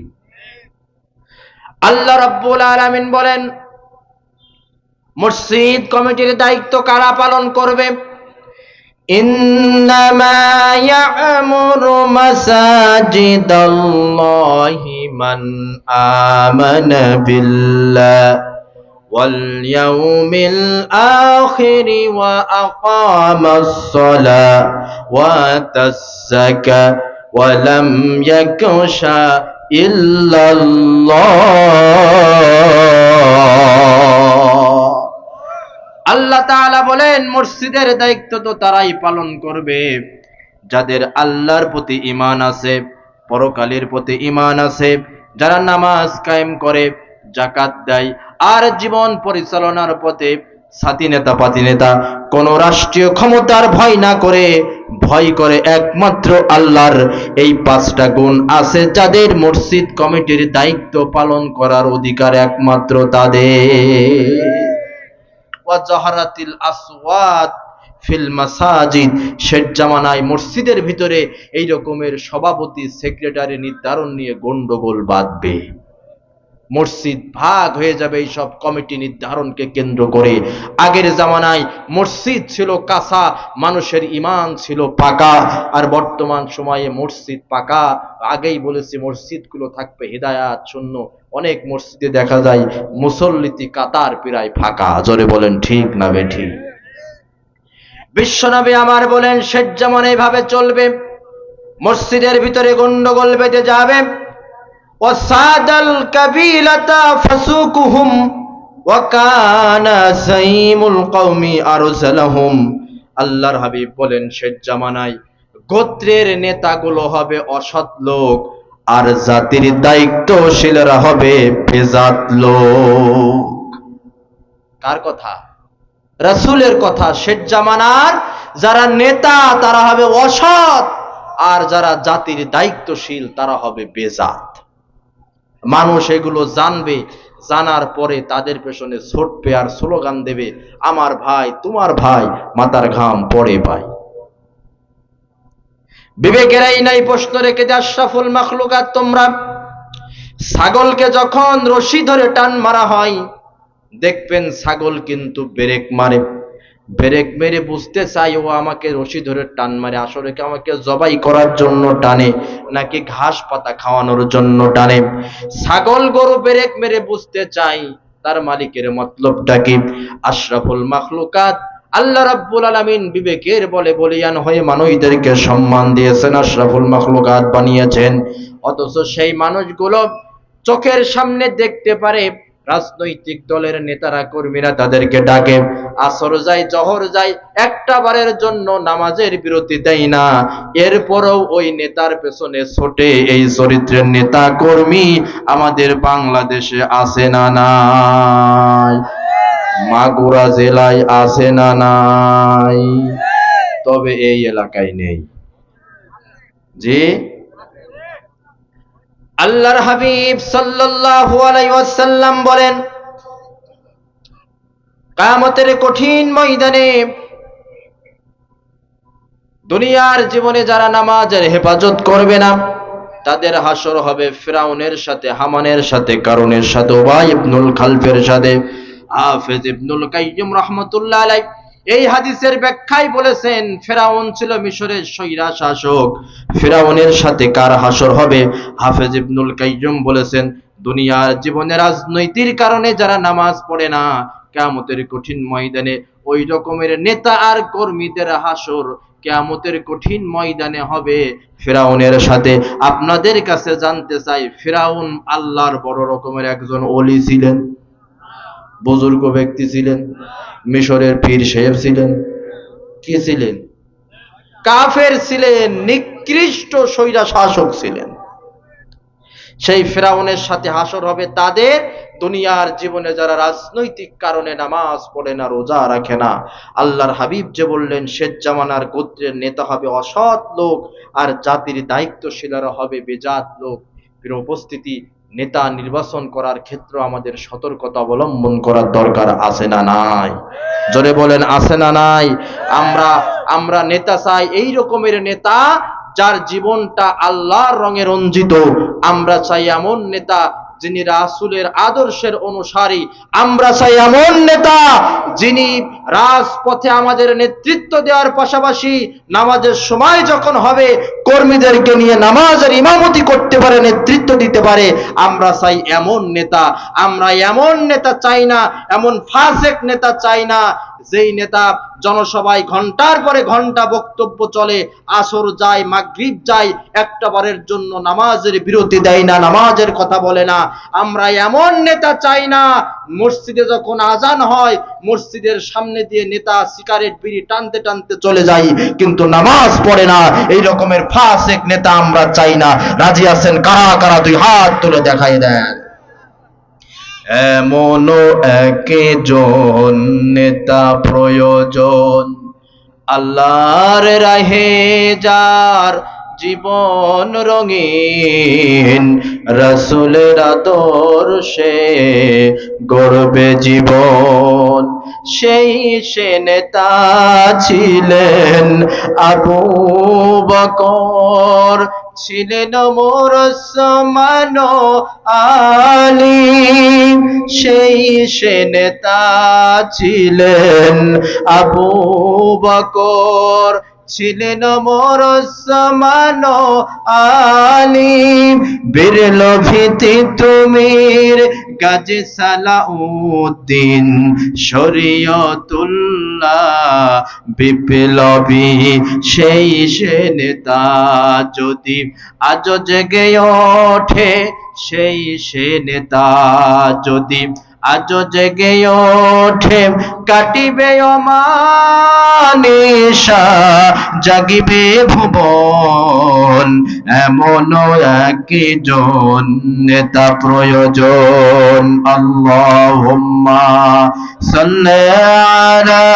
আল্লাহ রাব্বুল আলামিন বলেন মসজিদ কমিটির দায়িত্ব কারা পালন করবে। ইন্নামা ইয়া'মুরু মাসাজিদাল্লাহি মান আমানা বিল্লাহ ওয়াল ইয়াউমিল আখির ওয়া আকামাস সালাহ ওয়া আতাস যাকাত ওয়া লাম ইয়াকশা ইল্লাল্লাহ। আল্লাহ তাআলা বলেন মসজিদের দায়িত্ব তো তারাই পালন করবে যাদের আল্লাহর প্রতি ঈমান আছে, পরকালের প্রতি ঈমান আছে, যারা নামাজ কায়েম করে, যাকাত দেয়, আর জীবন পরিচালনার পথে সাথী নেতা পাতি নেতা কোন রাষ্ট্রীয় ক্ষমতার ভয় না করে, ভয় করে একমাত্র আল্লাহর। এই 5টা গুণ আছে যাদের মসজিদ কমিটির দায়িত্ব পালন করার অধিকার একমাত্র তাদের। ওয়াজাহারাতিল আসওয়াদ ফিল মাসাজিদ, শেষ জামানায় মসজিদের ভিতরে এই রকমের সভাপতি সেক্রেটারি নির্ধারণ নিয়ে গন্ডগোল বাঁধবে। মসজিদ ভাগ হয়ে যাবে এই সব কমিটি নির্ধারণকে কেন্দ্র করে। আগের জামানায় মসজিদ ছিল কাঁচা, মানুষের ঈমান ছিল পাকা, আর বর্তমান সময়ে মসজিদ পাকা। আগেই বলেছি মসজিদগুলো থাকবে হিদায়াত শূন্য। অনেক মসজিদে দেখা যায় মুসল্লিতি কাতার প্রায় ফাঁকা। জোরে বলেন ঠিক না বেঠিক? বিশ্বনবী আমার বলেন শেষ জামানায় এভাবে চলবে। মসজিদের ভিতরে গন্ডগোল বেঁধে যাবে। ওয়াসাদাল কাবিলাতা ফাসুকুহুম ওয়া কানা সাইমুল কওমি আরসালাহুম। আল্লাহর হাবিব বলেন, শেষ জামানায় গোত্রের নেতাগুলো হবে অসৎ লোক, আর জাতির দায়িত্বশীলরা হবে বেজাত লোক। কার কথা? রাসূলের কথা। শেষ জামানার যারা নেতা তারা হবে অসৎ, আর যারা জাতির দায়িত্বশীল তারা হবে বেজাত। মানুষ এগুলো জানবে, জানার পরে তাদের পেছনে ছুটবে আর স্লোগান দেবে, আমার ভাই তোমার ভাই, মাথার ঘাম পড়ে ভাই। বিবেকেরাই নাই প্রশ্ন রেখে যে আশরাফুল মাখলুকাত, তোমরা ছাগলকে যখন রশি ধরে টান মারা হয়, দেখবেন ছাগল কিন্তু ব্রেক মারে। ব্রেক মেরে বুঝতে চাই ও আমাকে রশি ধরে টান মারে, আসলে কি আমাকে জবাই করার জন্য টানে নাকি ঘাস পাতা খাওয়ানোর জন্য টানে। ছাগল গরু ব্রেক মেরে বুঝতে চাই তার মালিকের মতলবটা কি। আশরাফুল মাখলুকাত আল্লাহ রাব্বুল আলামিন বিবেকের বলে বলিয়ান হয়ে মানুষদেরকে সম্মান দিয়েছেন, আশরাফুল মাখলুকাত বানিয়েছেন। অথচ সেই মানুষগুলো চোখের সামনে দেখতে পারে রাজনৈতিক দলের নেতারা কর্মীরা তাদেরকে ডাকে, আসর যায় জহর যায়, একটা বারের জন্য নামাজের বিরতি দেয় না। এরপরও ওই নেতার পেছনে ছোটে। এই চরিত্রের নেতা কর্মী আমাদের বাংলাদেশে আছে না নাই? মাগুরা জেলায় আছে না নাই? তবে এই এলাকায় নেই। জি, আল্লাহর হাবিব সাল্লাল্লাহু আলাইহি ওয়াসাল্লাম বলেন, কিয়ামতের কঠিন ময়দানে দুনিয়ার জীবনে যারা নামাজের হেফাজত করবে না তাদের হাসর হবে ফিরাউনের সাথে, হামানের সাথে, কারুনের সাথে, উবাই ইবনুল খালফের সাথে। হাফেজ ইবনুল কাইয়্যিম রাহমাতুল্লাহ আলাইহি এই হাদিসের ব্যাখ্যায় বলেছেন, ফিরাউন ছিল মিশরের স্বৈরা শাসক, ফিরাউনের সাথে কার হাসর হবে? হাফেজ ইবনুল কাইয়্যিম বলেছেন, দুনিয়ার জীবনে রাজনৈতিক কারণে যারা নামাজ পড়ে না, কিয়ামতের কঠিন ময়দানে ওই রকমের নেতা আর কর্মীদের হাসর কিয়ামতের কঠিন ময়দানে হবে ফিরাউনের সাথে। আপনাদের কাছে জানতে চাই, ফিরাউন আল্লাহর বড় রকমের একজন ওলি ছিলেন, বুজুর্গ ব্যক্তি ছিলেন, মিশরের পীর সাহেব ছিলেন, কি ছিলেন? কাফের ছিলেন, নিকৃষ্ট স্বৈরা শাসক ছিলেন। সেই ফিরাউনের সাথে হাসর হবে তাদের, দুনিয়ার জীবনে যারা রাজনৈতিক কারণে নামাজ পড়ে না, রোজা রাখে না। আল্লাহর হাবিব যে বললেন, শেষ জামানার গোত্রের নেতা হবে অসৎ লোক, আর জাতির দায়িত্বশীলরা হবে বেজাত লোক। প্রিয় উপস্থিতি, নেতা নির্বাচন করার ক্ষেত্রে আমাদের সতর্কতা অবলম্বন করার দরকার আছে না নাই? জোরে বলেন, আছে না নাই? আমরা নেতা চাই এই রকমের নেতা যার জীবনটা আল্লাহর রঙে রঞ্জিত। আমরা চাই এমন নেতা যিনি রাসূলের আদর্শের অনুসারী। আমরা চাই এমন নেতা যিনি রাজপথে আমাদের নেতৃত্ব দেওয়ার পাশাপাশি নামাজের সময় যখন হবে কর্মীদেরকে নিয়ে নামাজের ইমামতি করতে পারে, নেতৃত্ব দিতে পারে। আমরা চাই এমন নেতা। আমরা এমন নেতা চাই না, এমন ফাসেক নেতা চাই না যেই নেতা জনসভায় ঘন্টার পরে ঘন্টা বক্তব্য চলে, আসর যায়, মাগরিব যায়, একটা বারের জন্য নামাজের বিরতি দেয় না, নামাজের কথা বলে না। আমরা এমন নেতা চাই না মসজিদে যখন আজান হয় মসজিদের সামনে দিয়ে নেতা সিগারেট বিড়ি টানতে টানতে চলে যায় কিন্তু নামাজ পড়ে না। এই রকমের ফাসেক নেতা আমরা চাই না। রাজি আছেন কারা কারা? দুই হাত তুলে দেখাই দেন। এমন একজন নেতা প্রয়োজন, আল্লাহর রাহে যার জীবন রঙিন, রাসূলের আদর্শে গড়বে জীবন। সেই সে নেতা ছিলেন আবু বকর, ছিলেন ওমর, ওসমান, আলী। সেই সে নেতা ছিলেন আবু বকর, ছিলেন ওমর, ওসমান, আলী। বিরল ভীতি তুমির কাজী সালাউদ্দিন শরীয়তুল্লাহ বিপ্লবী সেই সে নেতা যদি আজ জেগে ওঠে সেই সে নেতা যদি আজ জেগে ওঠে কাটিবে অমানিশা জাগিবে ভুবন এমন একজন নেতা প্রয়োজন আল্লাহুম্মা সাল্লি আলা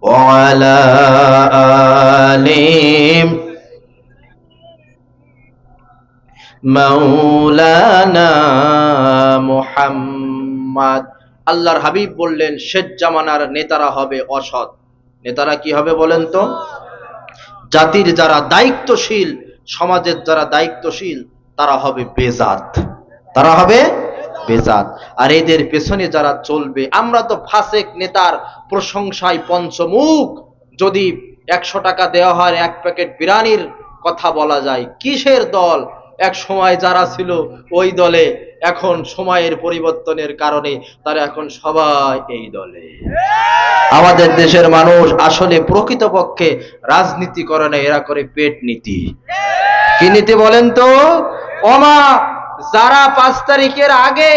وعلى آل মাওলানা মুহাম্মদ। আল্লাহর হাবিব বললেন শেষ জামানার নেতারা হবে অসৎ। নেতারা কি হবে বলেন তো? জাতির যারা দায়িত্বশীল, সমাজের যারা দায়িত্বশীল তারা হবে বেজাত, তারা হবে বেজাত। আর এদের পেছনে যারা চলবে, আমরা তো ফাসেক নেতার প্রশংসায় পঞ্চমুখ। যদি 100 টাকা দেওয়া হয় এক প্যাকেট বিরিয়ানির কথা বলা যায়। কিসের দল? এক সময় যারা ছিল ওই দলে, এখন সময়ের পরিবর্তনের কারণে তারা এখন সবাই এই দলে। আমাদের দেশের মানুষ আসলে প্রকৃতপক্ষে রাজনীতি করে না, এরা করে পেট নীতি। কি নীতি বলেন তো? ওমা, যারা 5 তারিখের আগে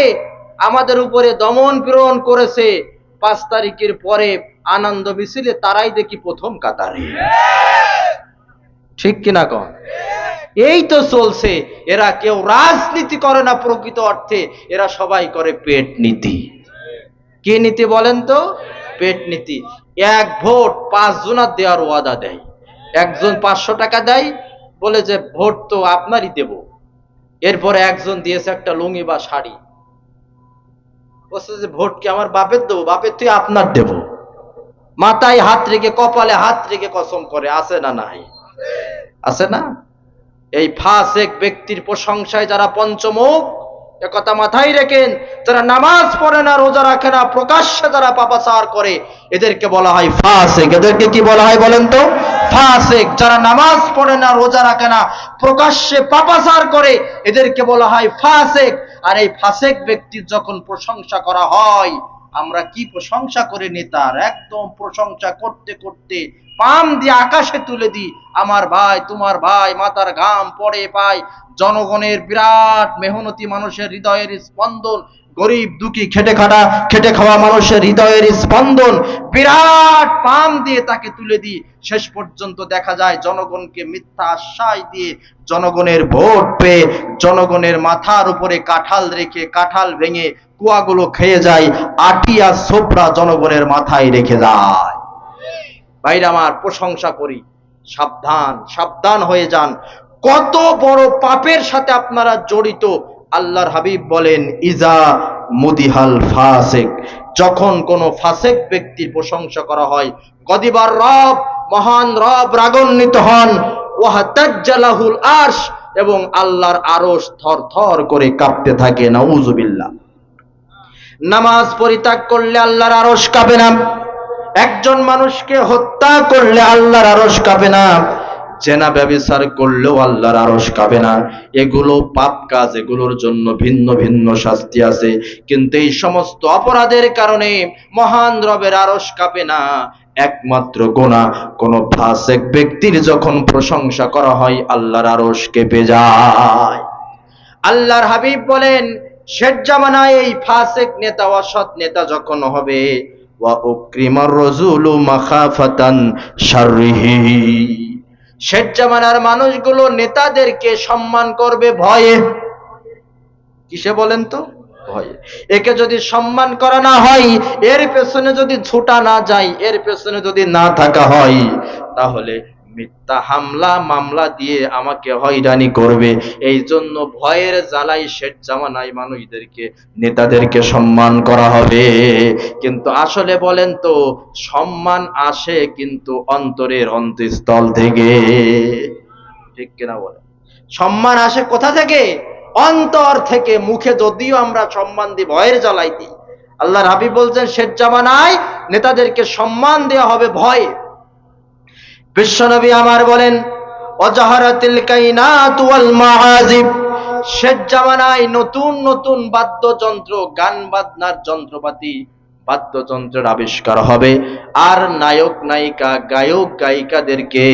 আমাদের উপরে দমন পীড়ন করেছে, 5 তারিখের পরে আনন্দ মিছিলে তারাই দেখি প্রথম কাতারে। ঠিক কিনা কন? এই তো চলছে। এরা কেউ রাজনীতি করে না প্রকৃত অর্থে, এরা সবাই করে পেট নীতি। কি নীতি বলেন তো? পেট নীতি। 1 ভোট 5 জনার দেওয়ার ওয়াদা দেয়। একজন 500 টাকা দেয়, বলে যে ভোট তো আপনারই দেব। এরপরে একজন দিয়েছে একটা লুঙ্গি বা শাড়ি, বলছে যে ভোট কি আমার বাপের দেবো? বাপের তুই আপনার দেব। মাথায় হাত রেখে, কপালে হাত রেখে কসম করে। আছে না নাই? আছে না? এই ফাসেক ব্যক্তির প্রশংসায় যারা পঞ্চমুখ, একথা মাথায় রেখেন। যারা নামাজ পড়ে না, রোজা রাখে না, প্রকাশ্যে যারা পাপাচার করে, এদেরকে বলা হয় ফাসেক। এদেরকে কি বলা হয় বলেন তো? ফাসেক। যারা নামাজ পড়ে না, রোজা রাখে না, প্রকাশ্যে পাপাচার করে, এদেরকে বলা হয় ফাসেক। আর এই ফাসেক ব্যক্তির যখন প্রশংসা করা হয়, আমরা কি প্রশংসা করে নেতার, একদম প্রশংসা করতে করতে পাম দিয়ে আকাশে তুলে দিই। আমার ভাই, তোমার ভাই, মাথার ঘাম পড়ে পায়, জনগণের বিরাট মেহনতি মানুষের হৃদয়ের স্পন্দন, গরিব দুঃখী খেটে খাওয়া মানুষের হৃদয়ের স্পন্দন, বিরাট পাম দিয়ে তাকে তুলে দিই। শেষ পর্যন্ত দেখা যায় জনগণকে মিথ্যা আশ্বাস দিয়ে, জনগণের ভোট পেয়ে, জনগণের মাথার উপরে কাঁঠাল রেখে, কাঁঠাল ভেঙে কুয়াগুলো খেয়ে যায়, আটিয়া সোপড়া জনগণের মাথায় রেখে যায়। ভাইরা আমার, প্রশংসা করি, সাবধান, সাবধান হয়ে যান। কত বড় পাপের সাথে আপনারা জড়িত। আল্লাহর হাবিব বলেন ইজা মুদিহাল ফাসিক, যখন কোন ফাসিক ব্যক্তির প্রশংসা করা হয়, গদিবার রব, মহান রব রাগান্বিত হন, ওয়াহতাজ্জালাহুল আরশ, এবং আল্লাহর আরশ থরথর করে কাঁপতে থাকে। নাউযুবিল্লাহ। নামাজ পরিত্যাগ করলে আল্লাহর আরশ কাঁপে না। একজন মানুষকে হত্যা করলে আল্লাহর আরশ কাঁপে না। জেনা ব্যভিচার করলেও আল্লাহর আরশ কাঁপে না। এগুলো পাপ কাজ, এগুলোর জন্য ভিন্ন ভিন্ন শাস্তি আছে। কিন্তু এই সমস্ত অপরাধের কারণে মহান রবের আরশ কাঁপে না। একমাত্র গুনাহ, কোন ফাসিক ব্যক্তির যখন প্রশংসা করা হয়, আল্লাহর আরশ কেঁপে যায়। আল্লাহর হাবিব বলেন শেষ জামানায় এই ফাসিক নেতা, অসৎ নেতা যখন হবে, ওয়া উকরিমার রাজুলু মাখাফাতান শাররিহি, শেষ জামানার মানুষগুলো নেতাদেরকে সম্মান করবে ভয়ে। কিসে বলেন তো? ভয়ে। একে যদি সম্মান করা না হয়, এর পেছনে যদি ছুটা না যায়, এর পেছনে যদি না থাকা হয়, তাহলে মিথ্যা হামলা মামলা দিয়ে আমাকে হয়রানি করবে। এই জন্য ভয়ের জ্বালাই শেষ জামানায় মানুষদেরকে, নেতাদেরকে সম্মান করা হবে। কিন্তু আসলে বলেন তো, সম্মান আসে কিন্তু অন্তরের অন্তঃস্থল থেকে। ঠিক কিনা বলেন? সম্মান আসে কোথা থেকে? অন্তর থেকে। মুখে যদিও আমরা সম্মান দিই, ভয়ের জ্বালাই দিই। আল্লাহর হাবিব বলছেন শেষ জামানায় নেতাদেরকে সম্মান দেওয়া হবে ভয়ে। বিশ্বনবী আমার বলেন ওয়াজাহারাতিল কাইনাত ওয়াল মাআজিব, শেষ জামানায় নতুন নতুন বাদ্যযন্ত্র, গান বাজনার যন্ত্রপাতি, বাদ্যযন্ত্রের আবিষ্কার হবে, আর নায়ক নায়িকা গায়ক গায়িকাদেরকে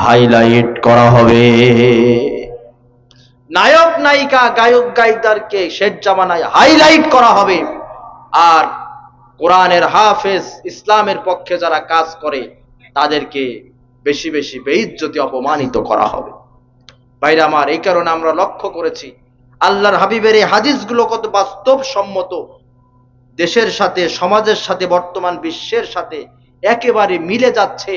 হাইলাইট করা হবে। নায়ক নায়িকা গায়ক গায়িকাদেরকে শেষ জামানায় হাইলাইট করা হবে, আর কোরআনের হাফেজ, ইসলামের পক্ষে যারা কাজ করে তাদেরকে বেশি বেশি বেইজ্জতি, অপমানিত করা হবে। ভাইরা আমার, এই কারণে আমরা লক্ষ্য করেছি আল্লাহর হাবিবের এই হাদিসগুলো কত বাস্তবসম্মত, দেশের সাথে, সমাজের সাথে, বর্তমান বিশ্বের সাথে একেবারে মিলে যাচ্ছে।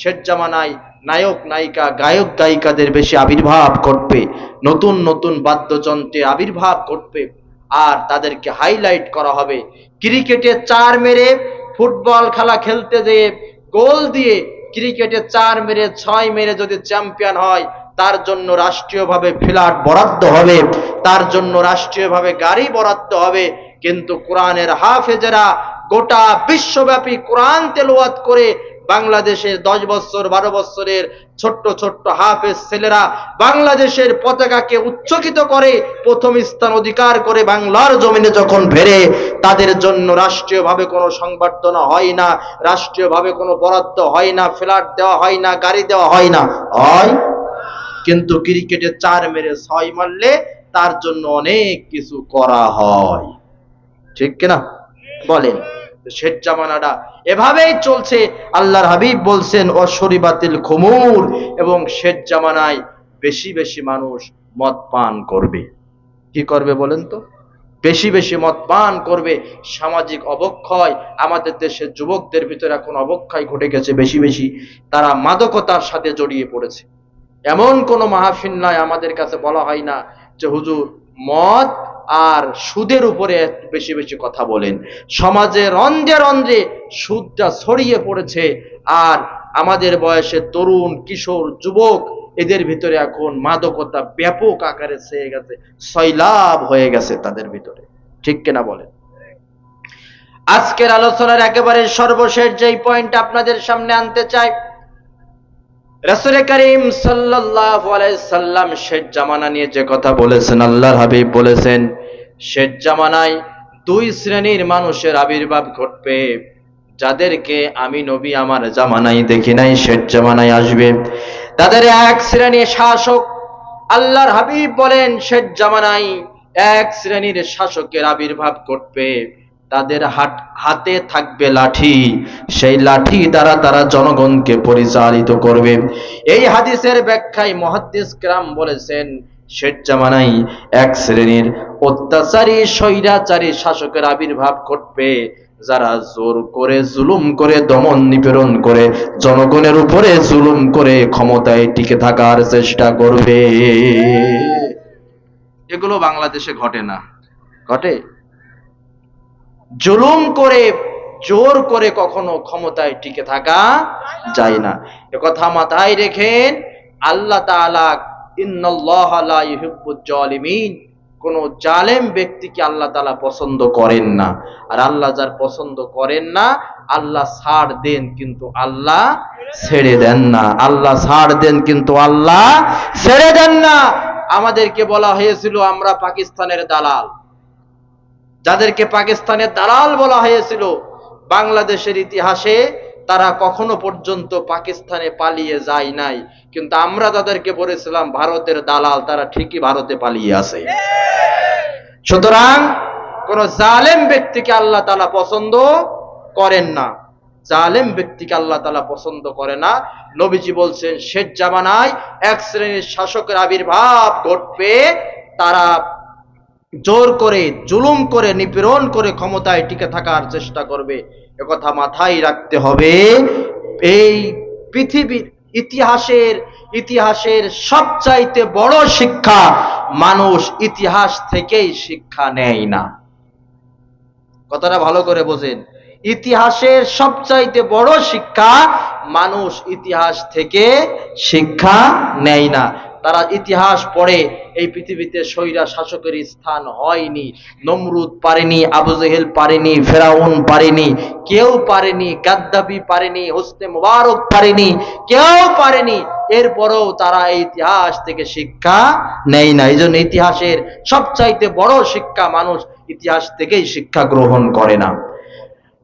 শেষ জামানায় নায়ক নায়িকা গায়ক গায়িকাদের বেশি আবির্ভাব ঘটবে, নতুন নতুন বাদ্যযন্ত্রে আবির্ভাব ঘটবে, আর তাদেরকে হাইলাইট করা হবে। ক্রিকেটে 4 মেরে, ফুটবল খেলা খেলতে যেয়ে গোল দিয়ে ক্রিকেটে 4 মেরে 6 মেরে যদি চ্যাম্পিয়ন হয়, তার জন্য রাষ্ট্রীয়ভাবে ফ্ল্যাট বরাদ্দ হবে, তার জন্য রাষ্ট্রীয়ভাবে গাড়ি বরাদ্দ হবে। কিন্তু কোরআনের হাফেজেরা গোটা বিশ্বব্যাপী কোরআন তেলাওয়াত করে বাংলাদেশের 10 বছর 12 বছরের ছোট্ট ছোট্ট হাফেজ ছেলেরা বাংলাদেশের পতাকাকে উচ্চকিত করে প্রথম স্থান অধিকার করে বাংলার জমিনে যখন ফেরে, তাদের জন্য রাষ্ট্রীয়ভাবে কোনো সংবর্ধনা হয় না, রাষ্ট্রীয়ভাবে কোনো বরাদ্দ হয় না, ফ্ল্যাট দেওয়া হয় না, গাড়ি দেওয়া হয় না, হয়। কিন্তু ক্রিকেটে 4 মেরে 6 মারলে তার জন্য অনেক কিছু করা হয়, ঠিক কিনা বলেন? শেষ জামানাটা এভাবেই চলছে। আল্লাহর হাবিব বলছেন অশরিবাতিল খুমুর, এবং শেষ জামানায় বেশি বেশি মানুষ মদ পান করবে। কি করবে বলেন তো? বেশি বেশি মদ পান করবে। সামাজিক অবক্ষয়, আমাদের দেশের যুবকদের ভিতরে এখন অবক্ষয় ঘটে গেছে, বেশি বেশি তারা মাদকতার সাথে জড়িয়ে পড়েছে। এমন কোন মাহফিল নাই আমাদের কাছে বলা হয় না যে হুজুর মদ আর সুদের উপরে বেশি বেশি কথা বলেন। সমাজে রন্ধ্রে রন্ধ্রে সুদটা ছড়িয়ে পড়েছে, আর আমাদের বয়সে তরুণ, কিশোর, যুবক, এদের ভিতরে এখন মাদকতা ব্যাপক আকারে ছেয়ে গেছে, সয়লাভ হয়ে গেছে তাদের ভিতরে, ঠিক কিনা বলেন? আজকের আলোচনার একেবারে সর্বশেষ যেই পয়েন্ট আপনাদের সামনে আনতে চাই, রাসূল করিম সাল্লাল্লাহু আলাইহি সাল্লাম শেষ জামানা নিয়ে যে কথা বলেছেন, আল্লাহর হাবিব বলেছেন শেষ জামানায় 2 শ্রেণীর মানুষের আবির্ভাব ঘটবে, যাদেরকে আমি নবী আমার জামানায় দেখি নাই, শেষ জামানায় আসবে। তাদের এক শ্রেণীর শাসক, আল্লাহর হাবিব বলেন শেষ জামানায় 1 শ্রেণীর শাসকের আবির্ভাব ঘটবে, তাদের হাতে থাকবে লাঠি, সেই লাঠি দ্বারা তারা জনগণকে পরিচালিত করবে। এই হাদিসের ব্যাখ্যায় মুহাদ্দিস کرام বলেছেন শেষ জামানায় 1 শ্রেণীর অত্যাচারী স্বৈরাচারী শাসকের আবির্ভাব ঘটবে, যারা জোর করে, জুলুম করে, দমন নিপীড়ন করে, জনগণের উপরে জুলুম করে ক্ষমতায় টিকে থাকার চেষ্টা করবে। এগুলো বাংলাদেশে ঘটে না? ঘটে? জুলুম করে, জোর করে কখনো ক্ষমতায় টিকে থাকা যায় না। একথা মাথায় রেখেন। আল্লাহ তাআলা ইন্নাল্লাহা লা ইউহিব্বুজ জালিমিন, কোন জালেম ব্যক্তিকে আল্লাহ তাআলা পছন্দ করেন না। আর আল্লাহ যার পছন্দ করেন না, আল্লাহ ছাড় দেন কিন্তু আল্লাহ ছেড়ে দেন না। আল্লাহ ছাড় দেন কিন্তু আল্লাহ ছেড়ে দেন না। আমাদেরকে বলা হয়েছিল আমরা পাকিস্তানের দালাল, যাদেরকে পাকিস্তানের দালাল বলা হয়েছিল, বাংলাদেশের ইতিহাসে তারা কখনো পর্যন্ত পাকিস্তানে পালিয়ে যায় নাই, কিন্তু আমরা তাদেরকে বলেছিলাম ভারতের দালাল, তারা ঠিকই ভারতে পালিয়ে আছে। সুতরাং কোন জালেম ব্যক্তিকে আল্লাহ তাআলা পছন্দ করেন না, জালেম ব্যক্তিকে আল্লাহ তাআলা পছন্দ করে না। নবীজি বলছেন শেষ জামানায় 1 শ্রেণীর শাসকের আবির্ভাব ঘটবে, তারা জোর করে, জুলুম করে, নিপীড়ন করে ক্ষমতায় টিকে থাকার চেষ্টা করবে। একথা মাথায় রাখতে হবে। এই পৃথিবীর ইতিহাসের সবচাইতে বড় শিক্ষা মানুষ ইতিহাস থেকেই শিক্ষা নেয় না। কথাটা ভালো করে বোঝেন। ইতিহাসের সবচাইতে বড় শিক্ষা মানুষ ইতিহাস থেকে শিক্ষা নেয় না। তারা ইতিহাস পড়ে এই পৃথিবীতে স্বৈরা শাসকের স্থান হয়নি। নমরুদ পারেনি, আবু জেহেল পারেনি, ফেরাউন পারেনি, কেউ পারেনি, গাদ্দাফি পারেনি, হোসনে মুবারক পারেনি, কেউ পারেনি। এরপরেও তারা এই ইতিহাস থেকে শিক্ষা নেয় না। এই জন্য ইতিহাসের সবচাইতে বড় শিক্ষা মানুষ ইতিহাস থেকেই শিক্ষা গ্রহণ করে না।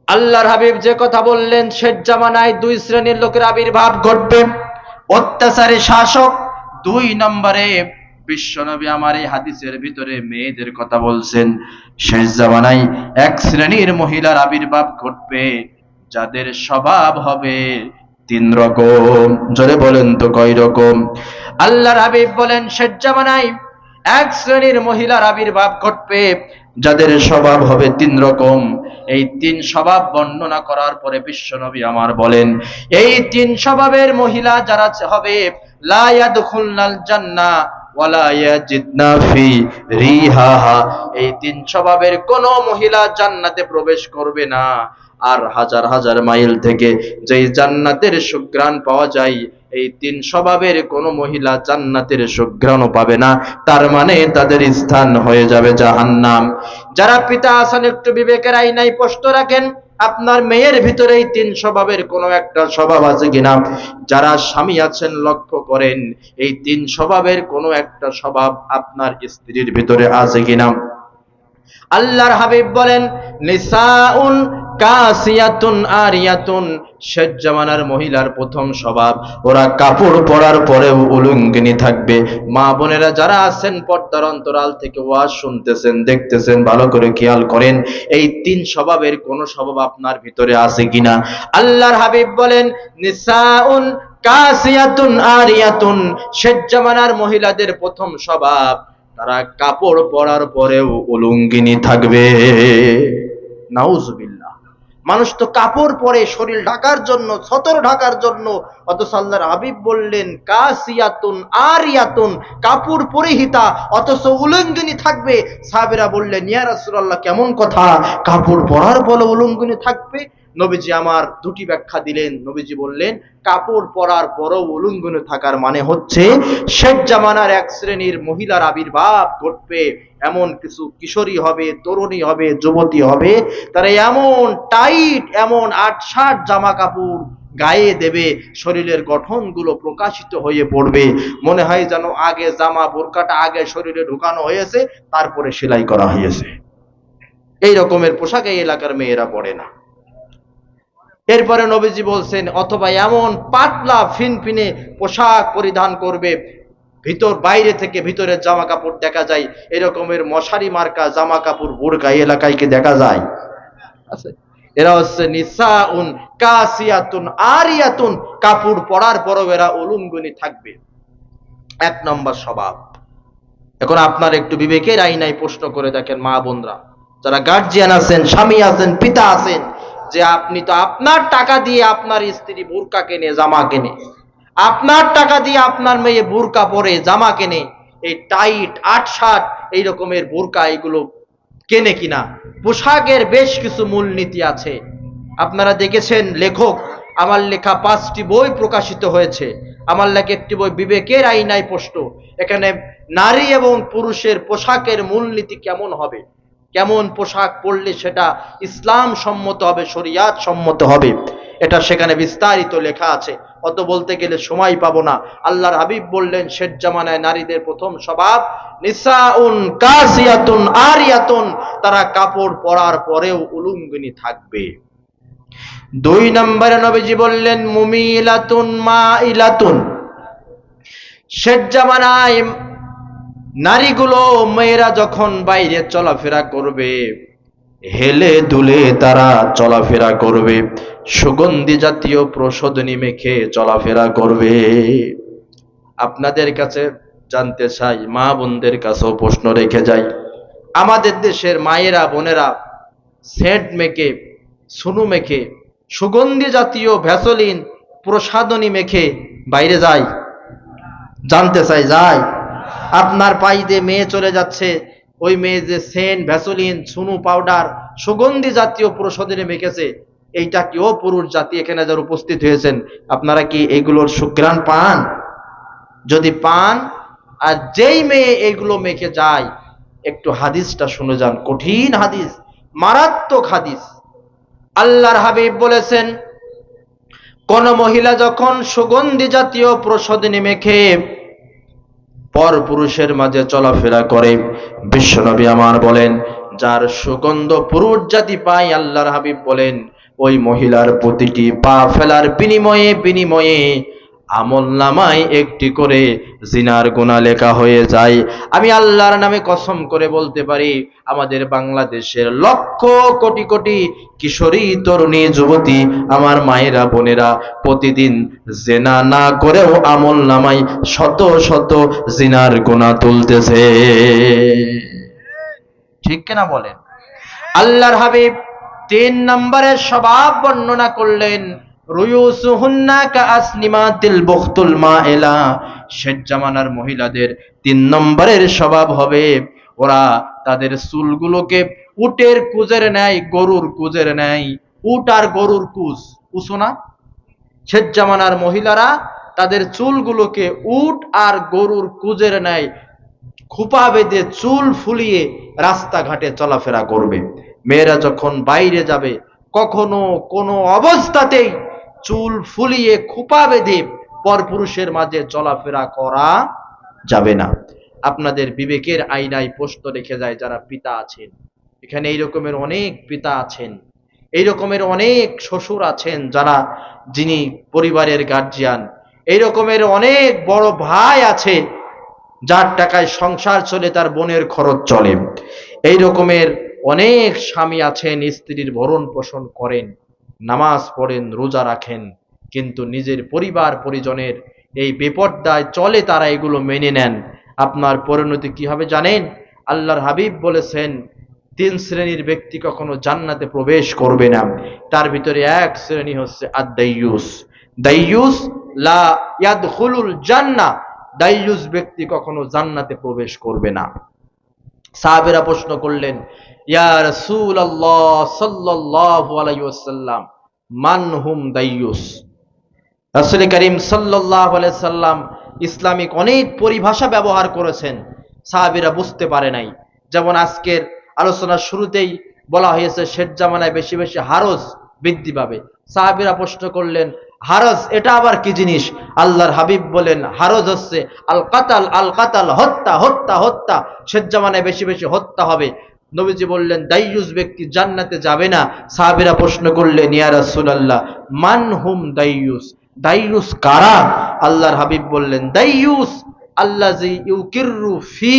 আল্লাহর হাবিব যে কথা বললেন, শেষ জামানায় দুই শ্রেণীর লোকের আবির্ভাব ঘটবে, অত্যাচারী শাসক। 2 নম্বরে বিশ্বনবী আমার এই হাদিসের ভিতরে মেয়েদের কথা বলছেন। শেষ জামানায় এক শ্রেণীর মহিলার আবির্ভাব ঘটবে যাদের স্বভাব হবে 3 রকম। জোরে বলেন তো কয় রকম? আল্লাহর হাবিব বলেন শেষ জামানায় এক শ্রেণীর মহিলার আবির্ভাব ঘটবে যাদের স্বভাব হবে 3 রকম। এই 3 স্বভাব বর্ণনা করার পরে বিশ্বনবী আমার বলেন, এই 3 স্বভাবের মহিলা যারা হবে, লা ইয়াদখুলনাল জান্নাহ ওয়ালা ইয়াজিদনা ফি রিহাহা, এই 3 স্বভাবের কোন মহিলা জান্নাতে প্রবেশ করবে না। আর হাজার হাজার মাইল থেকে যেই জান্নাতের সুঘ্রাণ পাওয়া যায়, এই 3 স্বভাবের কোন মহিলা জান্নাতের সুঘ্রাণও পাবে না। তার মানে তাদের স্থান হয়ে যাবে জাহান্নাম। যারা পিতা আছেন একটু বিবেকের আয়নায় প্রশ্ন রাখেন, আপনার মেয়ের ভিতরে এই 3 স্বভাবের কোনো একটা স্বভাব আছে কিনা? যারা স্বামী আছেন লক্ষ্য করেন, এই 3 স্বভাবের কোনো একটা স্বভাব আপনার স্ত্রীর ভিতরে আছে কিনা। আল্লাহর হাবিব বলেন, নিসাউন কাসিয়াতুন আরিয়াতুন, শেষ জামানার মহিলার প্রথম স্বভাব, ওরা কাপড় পরার পরেও উলঙ্গিনী থাকবে। মা বোনেরা যারা আছেন পর্দার অন্তরাল থেকে ওয়াজ শুনতেছেন, দেখতেছেন, ভালো করে খেয়াল করেন, এই 3 স্বভাবের কোন স্বভাব আপনার ভিতরে আছে কিনা। আল্লাহর হাবিব বলেন, নিসাউন কাসিয়াতুন আরিয়াতুন, শেষ জামানার মহিলাদের প্রথম স্বভাব, তারা কাপড় পরার পরেও উলঙ্গিনী থাকবে। নাউজুবিল্লাহ। মানুষ তো কাপড় পরে শরীর ঢাকার জন্য, সতর ঢাকার জন্য, অথচ আল্লাহর হাবিব বললেন কাসিয়াতুন আরিয়াতুন, কাপড় পরিহিতা অথচ উলঙ্গিনী থাকবে। সাহাবীরা বললেন, ইয়া রাসূলুল্লাহ কেমন কথা, কাপড় পরার পরে উলঙ্গিনী থাকবে? নবীজি আমার 2টি ব্যাখ্যা দিলেন। নবীজি বললেন, কাপড় পরার পরও উলঙ্গিনী থাকার মানে হচ্ছে শেষ জামানার এক শ্রেণীর মহিলার আবির্ভাব ঘটবে। এমন কিছু কিশোরী হবে, তরুণী হবে, যুবতী হবে, তারা এমন টাইট, এমন 8-60 জামা কাপড় গায়ে দেবে, শরীরের গঠনগুলো প্রকাশিত হয়ে পড়বে, মনে হয় যেন আগে জামা বোরকাটা আগে শরীরে ঢুকানো হয়েছে, তারপরে সেলাই করা হয়েছে। এই রকমের পোশাক এই এলাকার মেয়েরা পরে না। এরপরে নবীজি বলছেন, অথবা এমন পাতলা ফিনফিনে পোশাক পরিধান করবে, ভিতর বাইরে থেকে ভিতরের জামা কাপড় দেখা যায়, এরকমের মশারি মার্কা জামা কাপড় বোরকা এই এলাকায় কি দেখা যায়? আছে। এরা হচ্ছে নিসাউন কাসিয়াতুন আরিয়াতুন, কাপড় পরার পরও এরা উলঙ্গিনী থাকবে। 1 নম্বর স্বভাব। এখন আপনার একটু বিবেকের আয়নায় প্রশ্ন করে দেখেন মা বোনরা, যারা গার্জিয়ান আছেন, স্বামী আছেন, পিতা আছেন, যে আপনি তো আপনার টাকা দিয়ে আপনার স্ত্রী বোরকা কেনে, জামা কেনে, আপনার টাকা দিয়ে আপনার মেয়ে বোরকা পরে, জামা কেনে, এই টাইট 8-60 এই রকমের বোরকা এগুলো কেনে কিনা? পোশাকের বেশ কিছু মূলনীতি আছে। আপনারা দেখেছেন, লেখক আমার লেখা 5টি বই প্রকাশিত হয়েছে। আমার লেখা একটি বই বিবেকের আয়নায় প্রশ্ন। এখানে নারী এবং পুরুষের পোশাকের মূলনীতি কেমন হবে, কেমন পোশাক পরলে সেটা ইসলাম সম্মত হবে, শরিয়াত সম্মত হবে, এটা সেখানে বিস্তারিত লেখা আছে। অত বলতে গেলে সময় পাবো না। আল্লাহর হাবিব বললেন, শেষ জামানায় নারীদের প্রথম স্বভাব নিসাউন কাসিয়াতুন আরিয়াতুন, তারা কাপড় পরার পরেও উলঙ্গিনী থাকবে। 2 নম্বরে নবীজি বললেন মুমিলাতুন মাইলাতুন, শেষ জামানায় নারীগুলো, মেয়েরা যখন বাইরে চলাফেরা করবে, হেলে দুলে তারা চলাফেরা করবে, সুগন্ধি জাতীয় প্রসাধনী মেখে চলাফেরা করবে। আপনাদের কাছে জানতে চাই, মা বোনদের কাছেও প্রশ্ন রেখে যাই, আমাদের দেশের মায়েরা বোনেরা সেন্ট মেখে, সুনু মেখে, সুগন্ধি জাতীয় ভ্যাসলিন প্রসাধনী মেখে বাইরে যায়? জানতে চাই, যায়? আপনার পাই দিয়ে মেয়ে চলে যাচ্ছে, ওই মেয়ে যে সেন্ট, ভ্যাসলিন, সুনু পাউডার, সুগন্ধি জাতীয় প্রসাধনী মেখেছে, এইটা কি ও পুরুষ জাতি এখানে যারা উপস্থিত হয়েছেন, আপনারা কি এগুলোর সুঘ্রাণ পান? যদি পান আর যেই মেয়ে এগুলো মেখে যায়, একটু হাদিসটা শুনে যান, কঠিন হাদিস, মারাত্মক হাদিস। আল্লাহর হাবিব বলেছেন, কোন মহিলা যখন সুগন্ধি জাতীয় প্রসাধনী মেখে পর পুরুষের মাঝে চলাফেরা করে, বিশ্বনবী আমার বলেন, যার সুগন্ধ পুরুষ জাতি পায়, আল্লাহর হাবিব বলেন ওই মহিলার প্রতিটি পা ফেলার বিনিময়ে আমলনামায় একটি করে জিনার গুনাহ লেখা হয়ে যায়। আমি আল্লাহর নামে কসম করে বলতে পারি, আমাদের বাংলাদেশের লক্ষ কোটি কোটি কিশোরী তরুণী যুবতী আমার মায়েরা বোনেরা প্রতিদিন জিনা না করেও আমলনামায় শত শত জিনার গুনাহ তুলতেছে। ঠিক কিনা বলেন? আল্লাহর হাবিব 3 নম্বরের স্বভাব বর্ণনা করলেন, রুয়ুসুহুন্না কাআসনিমাতিল বুখতুল মাইলা। শেষ জামানার মহিলাদের 3 নম্বরের স্বভাব হবে, ওরা তাদের চুলগুলোকে উটের কুজের ন্যায়, গরুর কুজের ন্যায়। উট আর গরুর কুজ উঁচু না? শেষ জামানার মহিলারা তাদের চুলগুলোকে উট আর গরুর কুজের ন্যায় খোপা বেঁধে চুল ফুলিয়ে রাস্তাঘাটে চলাফেরা করবে। মেয়েরা যখন বাইরে যাবে, কখনো কোনো অবস্থাতেই চুল ফুলিয়ে খোপা বেঁধে পরপুরুষের মাঝে চলাফেরা করা যাবে না। আপনাদের বিবেকের আয়নায় প্রশ্ন রেখে যায় যারা পিতা আছেন, এখানে এই রকমের অনেক পিতা আছেন, এই রকমের অনেক শ্বশুর আছেন যারা যিনি পরিবারের গার্জিয়ান, এই রকমের অনেক বড় ভাই আছে যার টাকায় সংসার চলে, তার বোনের খরচ চলে, এই রকমের অনেক স্বামী আছেন, স্ত্রীর ভরণ পোষণ করেন, নামাজ পড়েন, রোজা রাখেন, কিন্তু নিজের পরিবার পরিজনের এই বেপরদায় চলে, তারা এগুলো মেনে নেন। আপনার পরিণতি কি হবে জানেন? আল্লাহর হাবিব বলেছেন 3 শ্রেণীর ব্যক্তি কখনো জান্নাতে প্রবেশ করবে না। তার ভিতরে এক শ্রেণী হচ্ছে আদ-দাইয়ুস। দাইয়ুস লা ইয়াদখুলুল জান্নাহ, দাইয়ুস ব্যক্তি কখনো জান্নাতে প্রবেশ করবে না। সাহাবীরা প্রশ্ন করলেন, ইয়া রাসূলুল্লাহ সাল্লাল্লাহু আলাইহি ওয়াসাল্লাম, মান হুম দাইয়ুস? রাসূল করিম সাল্লাল্লাহু আলাইহি সাল্লাম ইসলামিক অনেক পরিভাষা ব্যবহার করেছেন, সাহাবীরা বুঝতে পারে নাই। যেমন আজকের আলোচনার শুরুতেই বলা হয়েছে, শেষ জামানায় বেশি বেশি হারজ বৃদ্ধি পাবে। সাহাবীরা প্রশ্ন করলেন, হারজ এটা আবার কি জিনিস? আল্লাহর হাবিব বলেন, হারজ হচ্ছে আল কাতাল, আল কাতাল, হত্যা হত্যা হত্যা। শেষ জামানায় বেশি বেশি হত্যা হবে। নবীজি বললেন, দাইয়ুস ব্যক্তি জান্নাতে যাবে না। সাহাবীরা প্রশ্ন করলেন, ইয়া রাসূলুল্লাহ মান হুম দাইয়ুস? দাইয়ুস কারা? আল্লাহর হাবিব বললেন, দাইয়ুস আল্লাযী ইউকিররু ফি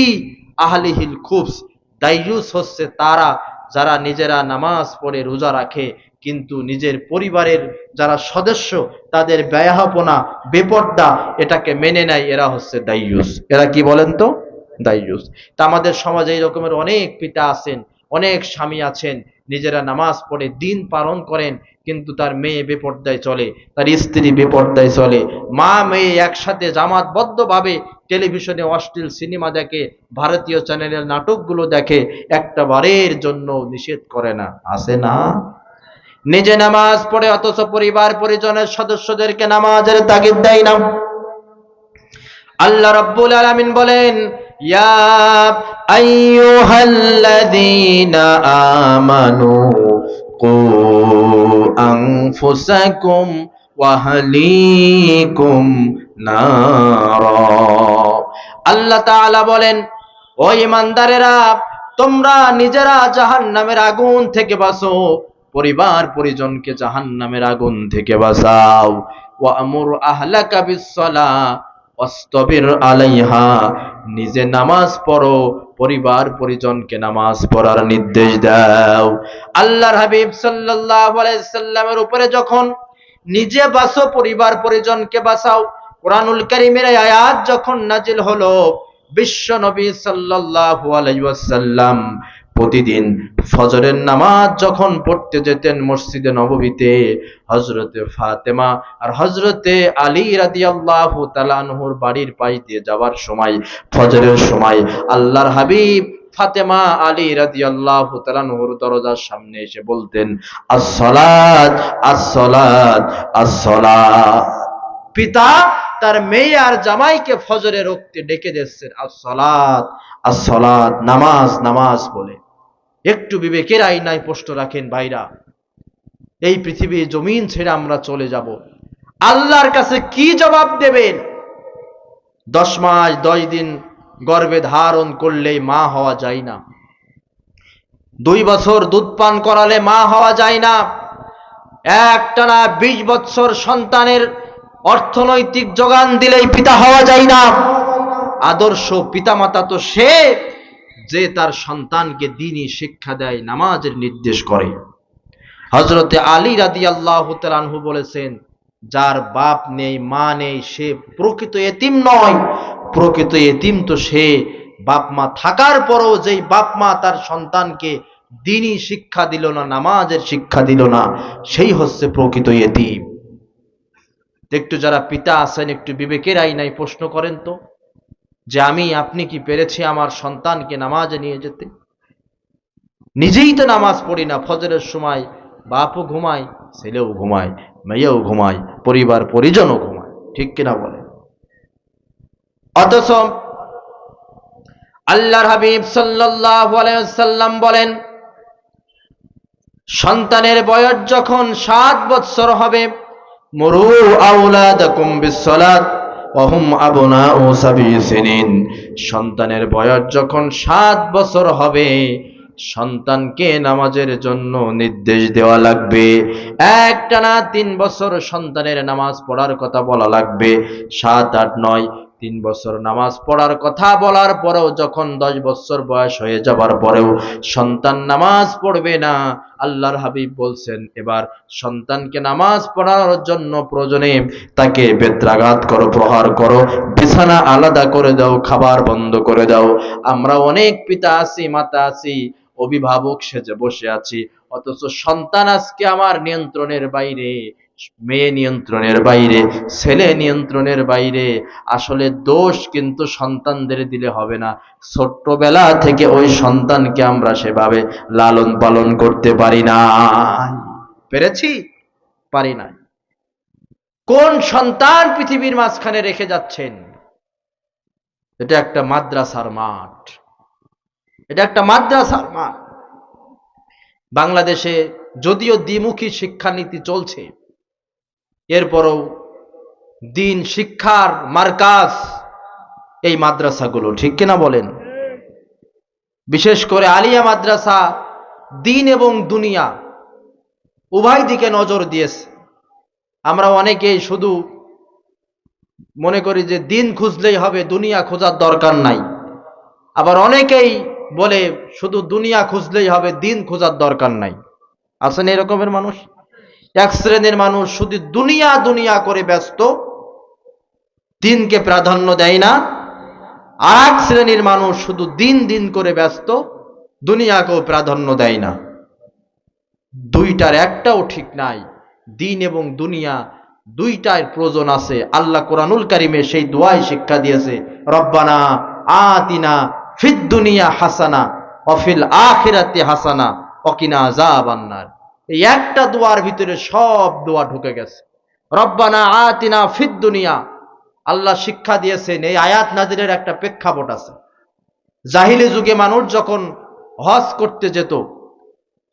আহলিহিল খুবস। দাইয়ুস হচ্ছে তারা যারা নিজেরা নামাজ পড়ে রোজা রাখে, কিন্তু নিজের পরিবারের যারা সদস্য তাদের ব্যয়াহপনা বেপর্দা এটাকে মেনে নেয়, এরা হচ্ছে দাইয়ুস। এরা কি বলেন তো? দাইয়ুস। তা আমাদের সমাজে এই রকমের অনেক পিতা আছেন, অনেক স্বামী আছেন, নিজেরা নামাজ পড়ে দিন পালন করেন, কিন্তু তার মেয়ে বেপর্দায় চলে, তার স্ত্রী বেপর্দায় চলে, মা মেয়ে একসাথে জামাতবদ্ধভাবে টেলিভিশনে অশ্লীল সিনেমা দেখে, ভারতীয় চ্যানেলের নাটকগুলো দেখে, একটা বারের জন্য নিষেধ করে না, আছে না? নিজে নামাজ পড়ে অথচ পরিবার পরিজনের সদস্যদেরকে নামাজের তাগিদ দেয় না। আল্লাহ রাব্বুল আলামিন বলেন, ইয়া আইয়ুহাল্লাযীনা আমানু কু আনফুসাকুম ওয়া আহলিকুম নারা। আল্লাহ তাআলা বলেন, ও ঈমানদারেরা, তোমরা নিজেরা জাহান্নামের আগুন থেকে বাঁচো, পরিবার পরিজনকে জাহান্নামের আগুন থেকে বাঁচাও। ওয়া আমুর আহলাকা বিস-সালাহ ওয়াসতাবির আলাইহা, নিজে নামাজ পড়ো, পরিবার পরিজনকে নামাজ পড়ার নির্দেশ দাও। আল্লাহর হাবিব সাল্লাল্লাহু আলাইহি সাল্লামের উপরে যখন নিজে বাঁচো, পরিবার পরিজনকে বাঁচাও, কুরআনুল কারীমের আয়াত যখন নাজিল হলো, বিশ্ব নবী সাল্লাল্লাহু আলাইহি ওয়াসাল্লাম প্রতিদিন ফজরের নামাজ যখন পড়তে যেতেন মসজিদে নববীতে, হযরতে ফাতেমা আর হযরতে আলী রাদিয়াল্লাহু তাআলা আনহুর বাড়ির পাশ দিয়ে যাওয়ার সময়, ফজরের সময় আল্লাহর হাবিব ফাতেমা আলী রাদিয়াল্লাহু তাআলা আনহুর দরজার সামনে এসে বলতেন, আসসালাত আসসালাত আসসালাত। পিতা তার মেয়ে আর জামাইকে ফজরে রক্তে ডেকে দিচ্ছেন আসসালাত আসসালাত, নামাজ নামাজ বলে। একটু বিবেকের আইনায় প্রশ্ন রাখেন ভাইরা, এই পৃথিবী জমিন ছেড়ে আমরা চলে যাব, আল্লাহর কাছে কি জবাব দেবেন? 10 মাস 10 দিন গর্ভে ধারণ করলেই মা হওয়া যায় না, 2 বছর দুধ পান করালে মা হওয়া যায় না, একটানা 20 বছর সন্তানের অর্থনৈতিক যোগান দিলেই পিতা হওয়া যায় না। আদর্শ পিতামাতা তো সে যে তার সন্তানকে দ্বীনি শিক্ষা দেয়, নামাজের নির্দেশ করে। হযরতে আলী রাদিয়াল্লাহু তাআলা আনহু বলেছেন, যার বাপ নেই মা নেই সে প্রকৃত এতিম নয়, প্রকৃত এতিম তো সে বাপ মা থাকার পরও যেই বাপ মা তার সন্তানকে দ্বীনি শিক্ষা দিল না, নামাজের শিক্ষা দিল না, সেই হচ্ছে প্রকৃত এতিম। একটু যারা পিতা আছেন একটু বিবেকের আইনায় প্রশ্ন করেন তো, যে আপনি কি পেরেছি আমার সন্তানকে নামাজে নিয়ে যেতে? নিজেই তো নামাজ পড়ি না, ফজরের সময় বাপও ঘুমায়, ছেলেও ঘুমায়, মেয়েও ঘুমায়, পরিবার পরিজনও ঘুমায়, ঠিক কিনা বলে? অথচ আল্লাহর হাবিব সাল্লাল্লাহু আলাইহি ওয়াসাল্লাম বলেন, সন্তানের বয়স যখন 7 বছর হবে, মুরু আওলাদাকুম বিসসালাত ওয়া হুম আবনাউ 7 সিনিন, সন্তানের বয়স যখন 7 বছর হবে সন্তানকে নামাজের জন্য নির্দেশ দেওয়া লাগবে। একটানা 3 বছর সন্তানের নামাজ পড়ার কথা বলা লাগবে, 7, 8, 9, 3 বছর নামাজ পড়ার কথা বলার পরেও যখন 10 বছর বয়স হয়ে যাবার পরেও সন্তান নামাজ পড়বে না, আল্লাহর হাবিব বলছেন এবার সন্তানকে নামাজ পড়ার জন্য প্রয়োজনে তাকে বেত্রাঘাত করো, প্রহার করো, বিছানা আলাদা করে দাও, খাবার বন্ধ করে দাও। আমরা অনেক পিতা আছি, মাতা আছি, অভিভাবক সেজে বসে আছি, অথচ সন্তান আজকে আমার নিয়ন্ত্রণের বাইরে, মেয়ে নিয়ন্ত্রণের বাইরে, ছেলে নিয়ন্ত্রণের বাইরে। আসলে দোষ কিন্তু সন্তানদের দিলে হবে না, ছোট্টবেলা থেকে ওই সন্তানকে আমরা সেভাবে লালন পালন করতে পারি না। পেরেছি? পারি না। কোন সন্তান পৃথিবীর মাঝখানে রেখে যাচ্ছেন? এটা একটা মাদ্রাসার মাঠ, এটা একটা মাদ্রাসার মাঠ। বাংলাদেশে যদিও দ্বিমুখী শিক্ষানীতি চলছে, এরপরও দিন শিক্ষার মার্কাজ এই মাদ্রাসাগুলো, ঠিক কিনা বলেন? বিশেষ করে আলিয়া মাদ্রাসা দিন এবং দুনিয়া উভয় দিকে নজর দিয়েছে। আমরা অনেকেই শুধু মনে করি যে দিন খুঁজলেই হবে, দুনিয়া খোঁজার দরকার নাই। আবার অনেকেই বলে শুধু দুনিয়া খুঁজলেই হবে, দিন খোঁজার দরকার নাই। আছেন এরকমের মানুষ? এক শ্রেণীর মানুষ শুধু দুনিয়া দুনিয়া করে ব্যস্ত, দিনকে প্রাধান্য দেয় না। আর এক শ্রেণীর মানুষ শুধু দিন দিন করে ব্যস্ত, দুনিয়াকেও প্রাধান্য দেয় না। দুইটার একটাও ঠিক নাই। দিন এবং দুনিয়া দুইটার প্রয়োজন আছে। আল্লাহ কোরআনুল কারিমে সেই দোয়াই শিক্ষা দিয়েছে, রব্বানা আতিনা ফিদ দুনিয়া হাসানা ওয়া ফিল আখিরাতি হাসানা ওয়া কিনা আযাবান্নার। এই একটা দোয়ার ভিতরে সব দোয়া ঢুকে গেছে। রব্বানা আতিনা ফিদ দুনিয়া, আল্লাহ শিক্ষা দিয়েছেন। এই আয়াত নাজিলের একটা প্রেক্ষাপট আছে। জাহিলি যুগে মানুষ যখন হজ করতে যেত,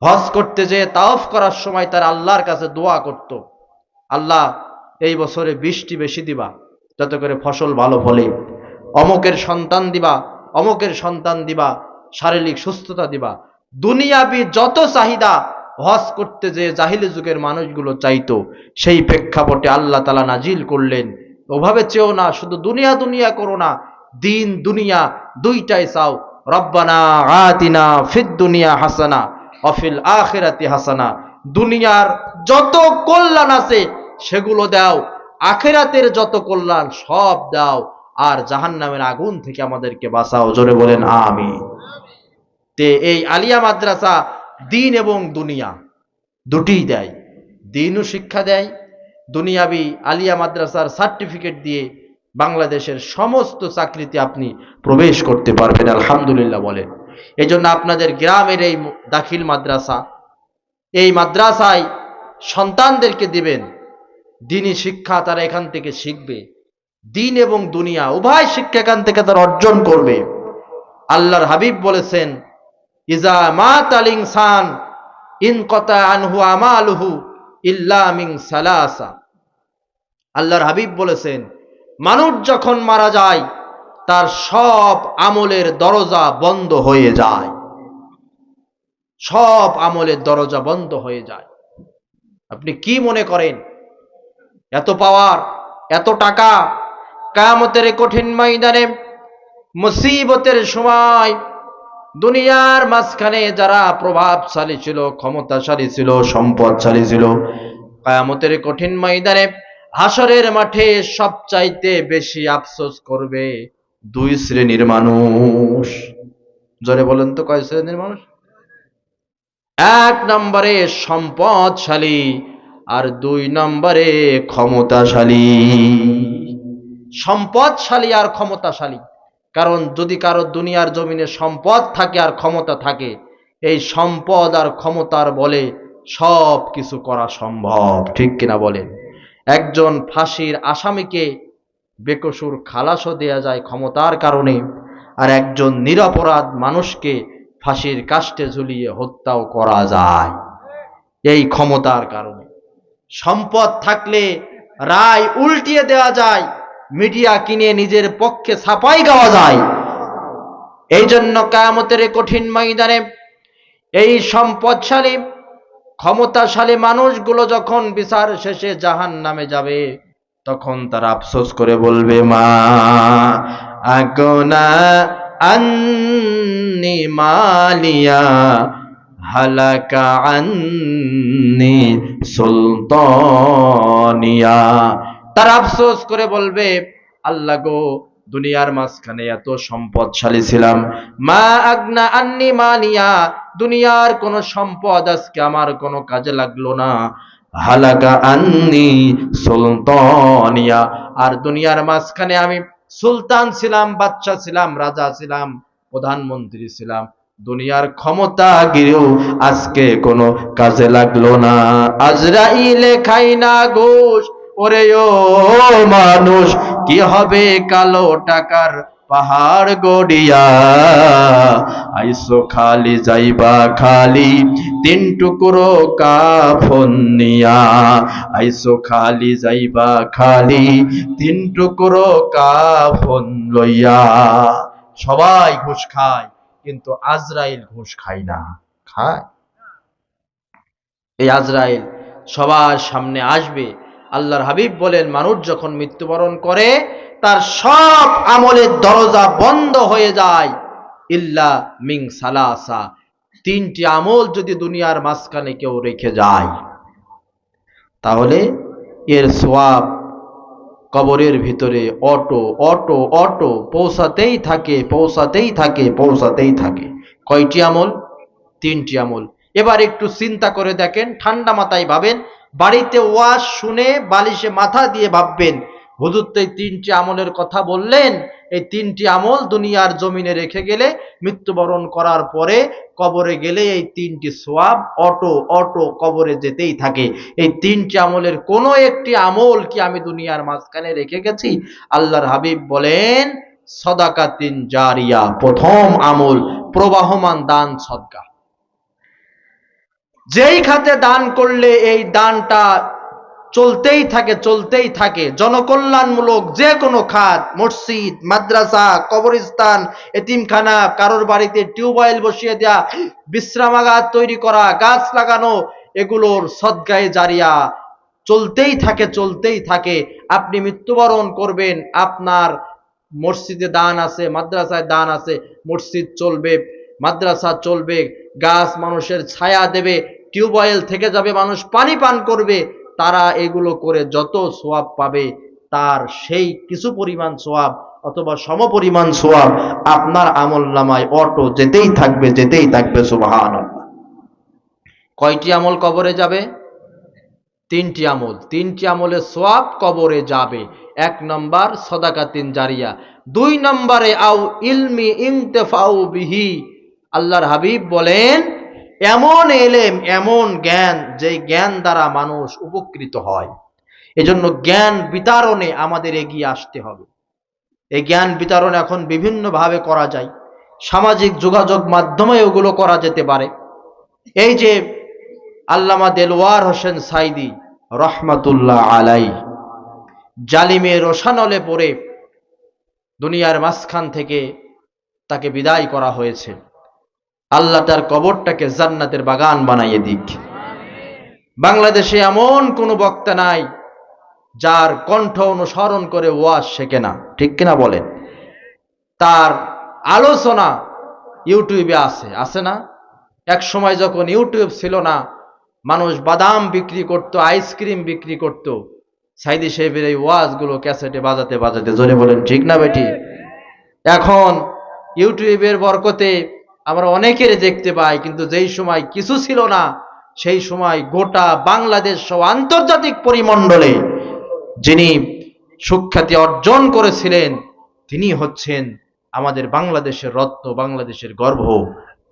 হজ করতে যেয়ে তাওয়াফ করার সময় তার আল্লাহর কাছে দোয়া করত, আল্লাহ এই বছরে বৃষ্টি বেশি দিবা যাতে করে ফসল ভালো ফলে, অমুকের সন্তান দিবা, অমুকের সন্তান দিবা, শারীরিক সুস্থতা দিবা। দুনিয়াবি যত চাহিদা হজ করতে যে জাহিলি যুগের মানুষগুলো চাইতো, সেই প্রেক্ষাপটে আল্লাহ তাআলা নাজিল করলেন, ওভাবে চেও না, শুধু দুনিয়া দুনিয়া করো না, দিন দুনিয়া দুইটাই চাও। রব্বানা আতিনা ফিদ দুনিয়া হাসানা ওয়া ফিল আখিরাতি হাসানা, দুনিয়ার যত কল্যাণ আছে সেগুলো দাও, আখিরাতের যত কল্যাণ সব দাও, আর জাহান্নামের আগুন থেকে আমাদেরকে বাঁচাও। জোরে বলেন আমিন। তে এই আলিয়া মাদ্রাসা দিন এবং দুনিয়া দুটিই দেয়। দিনও শিক্ষা দেয়, দুনিয়াবি আলিয়া মাদ্রাসার সার্টিফিকেট দিয়ে বাংলাদেশের সমস্ত চাকরিতে আপনি প্রবেশ করতে পারবেন, আলহামদুলিল্লাহ বলেন। এই জন্য আপনাদের গ্রামের এই দাখিল মাদ্রাসা, এই মাদ্রাসায় সন্তানদেরকে দিবেন, দিনী শিক্ষা তারা এখান থেকে শিখবে। দিন এবং দুনিয়া উভয় শিক্ষা এখান থেকে তারা অর্জন করবে। আল্লাহর হাবিব বলেছেন, ইজা মাতাল ইনসান ইনকাতা আনহু আমালুহু ইল্লা মিন সালাসা। আল্লাহর হাবিব বলেছেন, মানুষ যখন মারা যায় তার সব আমলের দরজা বন্ধ হয়ে যায়, সব আমলের দরজা বন্ধ হয়ে যায়। আপনি কি মনে করেন এত পাওয়ার, এত টাকা, কিয়ামতের কঠিন ময়দানে মুসিবতের সময় দুনিয়ার মাঝখানে যারা প্রভাবশালী ছিল, ক্ষমতাশালী ছিল, সম্পদশালী ছিল, কিয়ামতের কঠিন ময়দানে হাসরের মাঠে সবচাইতে বেশি আফসোস করবে দুই শ্রেণীর মানুষ। জোরে বলেন তো, কয় শ্রেণীর মানুষ? এক নম্বরে সম্পদশালী, আর দুই নম্বরে ক্ষমতাশালী। সম্পদশালী আর ক্ষমতাশালী, কারণ যদি কারো দুনিয়ার জমিনে সম্পদ থাকে আর ক্ষমতা থাকে, এই সম্পদ আর ক্ষমতার বলে সব কিছু করা সম্ভব, ঠিক কিনা বলেন? একজন ফাঁসির আসামিকে বেকসুর খালাসও দেয়া যায় ক্ষমতার কারণে, আর একজন নিরপরাধ মানুষকে ফাঁসির কাস্টে ঝুলিয়ে হত্যাও করা যায় এই ক্ষমতার কারণে। সম্পদ থাকলে রায় উল্টিয়ে দেওয়া যায়, মিডিয়া কিনে নিজের পক্ষে ছাপাই গাওয়া যায়। এই জন্য কিয়ামতের কঠিন ময়দানে এই সম্পদশালী ক্ষমতাশালী মানুষগুলো যখন বিচার শেষে জাহান্নামে যাবে, তখন তারা আফসোস করে বলবে, মা আগনা আন্নি মালিয়া হালাকা আন্নি সুলতানিয়া। তারা আফসোস করে বলবে, আল্লাহ গো, দুনিয়ার মাঝখানে এত সম্পদশালী ছিলাম, মা আগনা আন্নি মালিয়া, দুনিয়ার কোন সম্পদ আজকে আমার কোনো কাজে লাগলো না, হালাকা আন্নি সুলতানিয়া, আর দুনিয়ার মাঝখানে আমি সুলতান ছিলাম, বাদশা ছিলাম, রাজা ছিলাম, প্রধানমন্ত্রী ছিলাম, দুনিয়ার ক্ষমতা গিরেও আজকে কোনো কাজে লাগলো না। আজরাইলে খাই না ঘুষ, ওরে ও মানুষ, কি হবে কালো টাকার পাহাড় গড়িয়া, আইসো খালি যাইবা খালি তিন টুকরো কাফন নিয়া, আইসো খালি যাইবা খালি তিন টুকরো কাফন লইয়া। সবাই ঘুষ খায়, কিন্তু আজরাইল ঘুষ খায় না। খায়? এই আজরাইল সবার সামনে আসবে। আল্লাহর হাবিব বলেন, মানুষ যখন মৃত্যুবরণ করে তার সব আমলের দরজা বন্ধ হয়ে যায় ইল্লা মিন সালাসা, তিনটি আমল যদি দুনিয়ার মাঝখানে কেউ রেখে যায়, তাহলে এর সওয়াব কবরের ভিতরে অটো অটো অটো পৌঁছাতেই থাকে, পৌঁছাতেই থাকে, পৌঁছাতেই থাকে। কয়টি আমল? তিনটি আমল। এবার একটু চিন্তা করে দেখেন, ঠান্ডা মাথায় ভাবেন, বাড়িতে ওয়াজ শুনে বালিশে মাথা দিয়ে ভাববেন, হুজুর তো এই তিনটি আমলের কথা বললেন, এই তিনটি আমল দুনিয়ার জমিনে রেখে গেলে, মৃত্যুবরণ করার পরে কবরে গেলে এই তিনটি সওয়াব অটো অটো কবরে যেতেই থাকে। এই তিনটি আমলের কোনো একটি আমল কি আমি দুনিয়ার মাঝখানে রেখে গেছি? আল্লাহর হাবিব বলেন, সাদাকাতিন জারিয়া, প্রথম আমল প্রবাহমান দান সদকা। যেই খাতে দান করলে এই দানটা চলতেই থাকে, চলতেই থাকে, জনকল্যাণমূলক যে কোনো খাত, মসজিদ, মাদ্রাসা, কবরস্থান, এতিমখানা, কারোর বাড়িতে টিউবওয়েল বসিয়ে দেয়া, বিশ্রামাগার তৈরি করা, গাছ লাগানো, এগুলোর সদকায়ে জারিয়া চলতেই থাকে, চলতেই থাকে। আপনি মৃত্যুবরণ করবেন, আপনার মসজিদে দান আছে, মাদ্রাসায় দান আছে, মসজিদ চলবে, মাদ্রাসা চলবে, গাছ মানুষের ছায়া দেবে, টিউবওয়েল থেকে যাবে, মানুষ পানি পান করবে, তারা এগুলো করে যত সওয়াব পাবে, তার সেই কিছু পরিমাণ সওয়াব অথবা সমপরিমাণ সওয়াব আপনার আমলনামায় অটো যেতেই থাকবে, যেতেই থাকবে। সুবহানাল্লাহ। কয়টি আমল কবরে যাবে? তিনটি আমল। তিনটি আমলের সওয়াব কবরে যাবে। এক নম্বর সাদাকাতিন জারিয়া, দুই নম্বরে আও ইলমি ইনতিফাউ বিহি। আল্লাহর হাবিব বলেন, এমন এলেম, এমন জ্ঞান, যে জ্ঞান দ্বারা মানুষ উপকৃত হয়, এজন্য জ্ঞান বিতরণে আমাদের এগিয়ে আসতে হবে। এই জ্ঞান বিতরণ এখন বিভিন্নভাবে করা যায়, সামাজিক যোগাযোগ মাধ্যমে ওগুলো করা যেতে পারে। এই যে আল্লামা দেলওয়ার হোসেন সাইদি রহমাতুল্লাহ আলাই জালিমের রোশানলে পড়ে দুনিয়ার মাঝখান থেকে তাকে বিদায় করা হয়েছে। আল্লাহ তার কবরটাকে জান্নাতের বাগান বানাইয়ে দিক। বাংলাদেশে এমন কোনো বক্তা নাই যার কণ্ঠ অনুসরণ করে ওয়াজ শেখে না, ঠিক কিনা বলেন? তার আলোচনা ইউটিউবে আছে না? এক সময় যখন ইউটিউব ছিল না, মানুষ বাদাম বিক্রি করত, আইসক্রিম বিক্রি করত, সাইদি সাহেবের এই ওয়াজগুলো ক্যাসেটে বাজাতে বাজাতে, জোরে বলেন ঠিক না বেটি? এখন ইউটিউবের বরকতে আমরা অনেকের দেখতে পাই, কিন্তু যেই সময় কিছু ছিল না, সেই সময় গোটা বাংলাদেশ সহ আন্তর্জাতিক পরিমণ্ডলে যিনি সুখ্যাতি অর্জন করেছিলেন তিনি হচ্ছেন আমাদের বাংলাদেশের রত্ন, বাংলাদেশের গর্ব,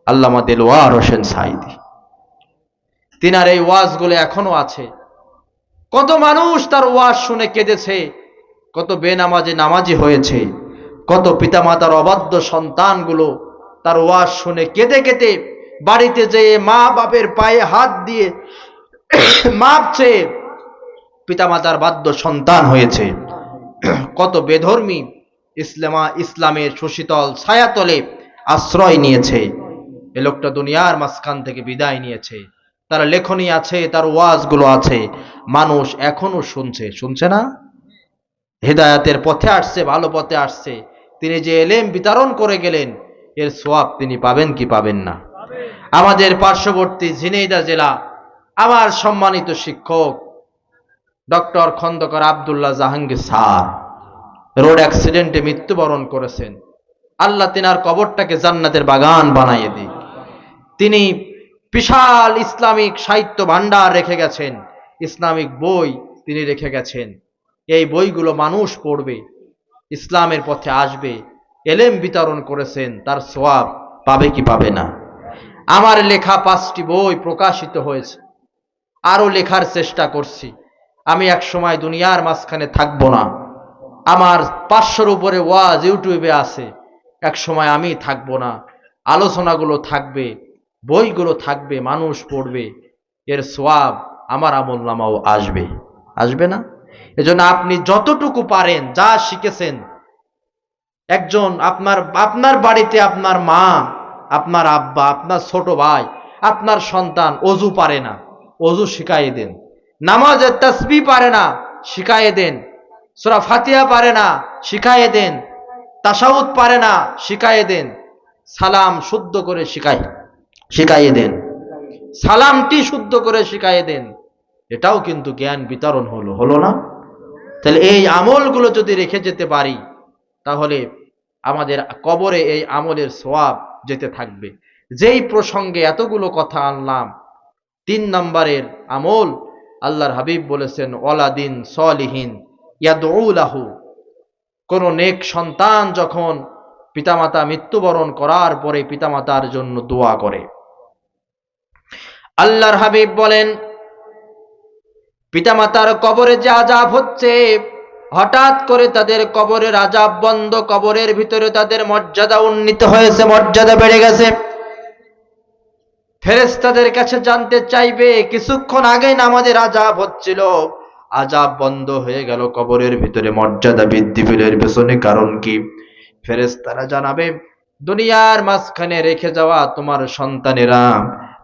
আল্লামা দেলওয়ার হোসেন সাইদি। তিনার এই ওয়াজগুলো এখনো আছে। কত মানুষ তার ওয়াজ শুনে কেঁদেছে, কত বেনামাজি নামাজি হয়েছে, কত পিতামাতার অবাধ্য সন্তানগুলো তার ওয়াজ শুনে কেঁদে কেঁদে বাড়িতে যেয়ে মা বাপের পায়ে হাত দিয়ে মাপ চেয়ে পিতামাতার বাধ্য সন্তান হয়েছে। কত বেধর্মী ইসলামের সুশীতল ছায়াতলে আশ্রয় নিয়েছে। এ লোকটা দুনিয়ার মাঝখান থেকে বিদায় নিয়েছে। তার লেখনী আছে, তার ওয়াজগুলো আছে, মানুষ এখনো শুনছে না? হেদায়াতের পথে আসছে, ভালো পথে আসছে। তিনি যে এলেম বিতরণ করে গেলেন, এর সওয়াব তিনি পাবেন কি পাবেন না? আমাদের পার্শ্ববর্তী ঝিনাইদহ জেলা, আমার সম্মানিত শিক্ষক doctor Khandakar Abdullah Jahangir sir road অ্যাক্সিডেন্টে মৃত্যুবরণ করেছেন। আল্লাহ তিনার কবরটাকে জান্নাতের বাগান বানাইয়ে দিক। তিনি বিশাল ইসলামিক সাহিত্য ভান্ডার রেখে গেছেন, ইসলামিক বই তিনি রেখে গেছেন। এই বইগুলো মানুষ পড়বে, ইসলামের পথে আসবে, এলেম বিতরণ করেছেন, তার সওয়াব পাবে কি পাবে না? আমার লেখা 5টি বই প্রকাশিত হয়েছে, আরো লেখার চেষ্টা করছি। আমি এক সময় দুনিয়ার মাঝখানে থাকবো না, আমার 500-র উপরে ওয়াজ ইউটিউবে আছে, এক সময় আমি থাকবো না, আলোচনাগুলো থাকবে, বইগুলো থাকবে, মানুষ পড়বে, এর সওয়াব আমার আমলনামাও আসবে না? এজন্য আপনি যতটুকু পারেন, যা শিখেছেন, একজন আপনার বাড়িতে আপনার মা, আপনার আব্বা, আপনার ছোট ভাই, আপনার সন্তান অজু পারে না, অজু শিখাইয়ে দেন। নামাজের তাসবিহ পারে না, শিখাইয়ে দেন। সূরা ফাতিহা পারে না, শিখাইয়ে দেন। তাশাহুদ পারে না, শিখাইয়ে দেন। সালাম শুদ্ধ করে শিখাইয়ে দেন। সালামটি শুদ্ধ করে শিখাইয়ে দেন। এটাও কিন্তু জ্ঞান বিতরণ হলো না? তাহলে এই আমলগুলো যদি রেখে যেতে পারি, তাহলে আমাদের কবরে এই আমলের সওয়াব যেতে থাকবে। যেই প্রসঙ্গে এতগুলো কথা আনলাম, 3 নম্বরের আমল, আল্লাহর হাবিব বলেছেন ওয়ালাদিন সলিহিন ইয়াদউ লাহু। কোন নেক সন্তান যখন পিতামাতা মৃত্যুবরণ করার পরে পিতামাতার জন্য দোয়া করে। আল্লাহর হাবিব বলেন পিতামাতার কবরে যে আযাব হচ্ছে, হঠাৎ করে তাদের কবরের আযাব বন্ধ, কবরের ভিতরে তাদের মর্যাদা উন্নীত হয়েছে, মর্যাদা বেড়ে গেছে। ফেরেশতাদের কাছে জানতে চাইবে, কিছুক্ষণ আগে নামাজের আযাব হচ্ছিল, আযাব বন্ধ হয়ে গেল, কবরের ভিতরে মর্যাদা বৃদ্ধি পেল, এর পেছনে কারণ কি? ফেরেশতারা জানাবে, দুনিয়ার মাঝখানে রেখে যাওয়া তোমার সন্তানেরা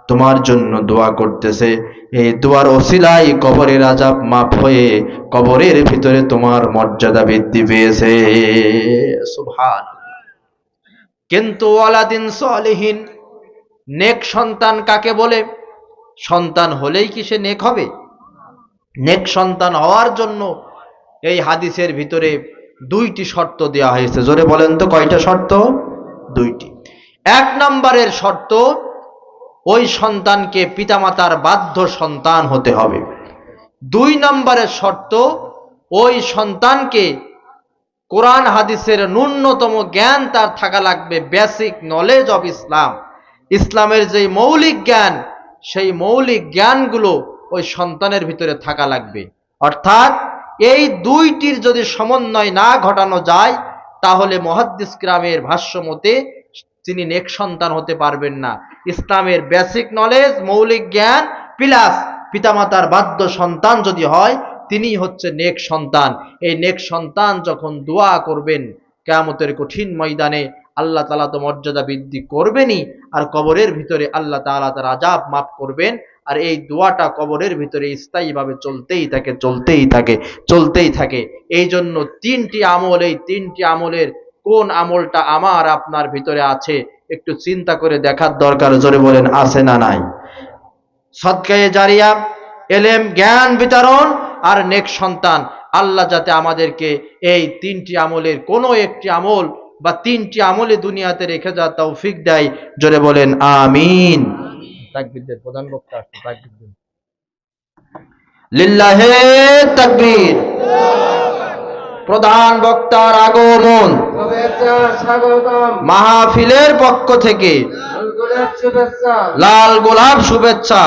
তোমার জন্য দোয়া করতেছে, এই দোয়ার ওসিলায় কবরের আযাব মাফ হয়ে কবরের ভিতরে তোমার মর্যাদা বৃদ্ধি পেয়েছে। সুবহানাল্লাহ। কিন্তু ওয়ালাদিন সলিহিন, নেক সন্তান কাকে বলে? সন্তান হলেই কি সে নেক হবে? নেক সন্তান হওয়ার জন্য এই হাদিসের ভিতরে 2টি শর্ত দেওয়া হয়েছে। জোরে বলেন তো, কয়টা শর্ত? 2টি। 1 নম্বরের শর্ত, ওই সন্তানকে পিতামাতার বাধ্য সন্তান হতে হবে। 2 নম্বরের শর্ত, ওই সন্তানকে কোরআন হাদিসের ন্যূনতম জ্ঞান তার থাকা লাগবে, বেসিক নলেজ অফ ইসলাম। ইসলামের যে মৌলিক জ্ঞান, সেই মৌলিক জ্ঞানগুলো ওই সন্তানের ভিতরে থাকা লাগবে। অর্থাৎ এই দুইটির যদি সমন্বয় না ঘটানো যায় তাহলে মুহাদ্দিস কিরামের ভাষ্য মতে তিনি নেক সন্তান হতে পারবেন না। ইসলামের বেসিক নলেজ, মৌলিক জ্ঞান প্লাস পিতামাতার বাধ্য সন্তান যদি হয়, তিনি হচ্ছে নেক সন্তান। এই নেক সন্তান যখন দোয়া করবেন কিয়ামতের কঠিন ময়দানে, আল্লাহ তাআলা তো মর্যাদা বৃদ্ধি করবেনই, আর কবরের ভিতরে আল্লাহ তাআলা তার আযাব মাফ করবেন। আর এই দোয়াটা কবরের ভিতরে স্থায়ীভাবে চলতেই থাকে। এই জন্য তিনটি আমল, এই তিনটি আমলের কোন আমলটা আমার আপনার ভিতরে আছে একটু চিন্তা করে দেখার দরকার। জোরে বলেন, আছে না নাই? সদকায়ে জারিয়া, এলেম জ্ঞান বিতরণ আর নেক সন্তান। আল্লাহ যাতে আমাদেরকে এই তিনটি আমলের কোনো একটি আমল বা তিনটি আমলে দুনিয়াতে রেখে যাওয়ার তৌফিক দেয়। জোরে বলেন আমিন। তাকবীর দেন, প্রধান বক্তা আসছে, তাকবীর দেন। লিল্লাহে তাকবীর। প্রধান বক্তার আগমন, মাহফিলের পক্ষ থেকে লাল গোলাপ শুভেচ্ছা।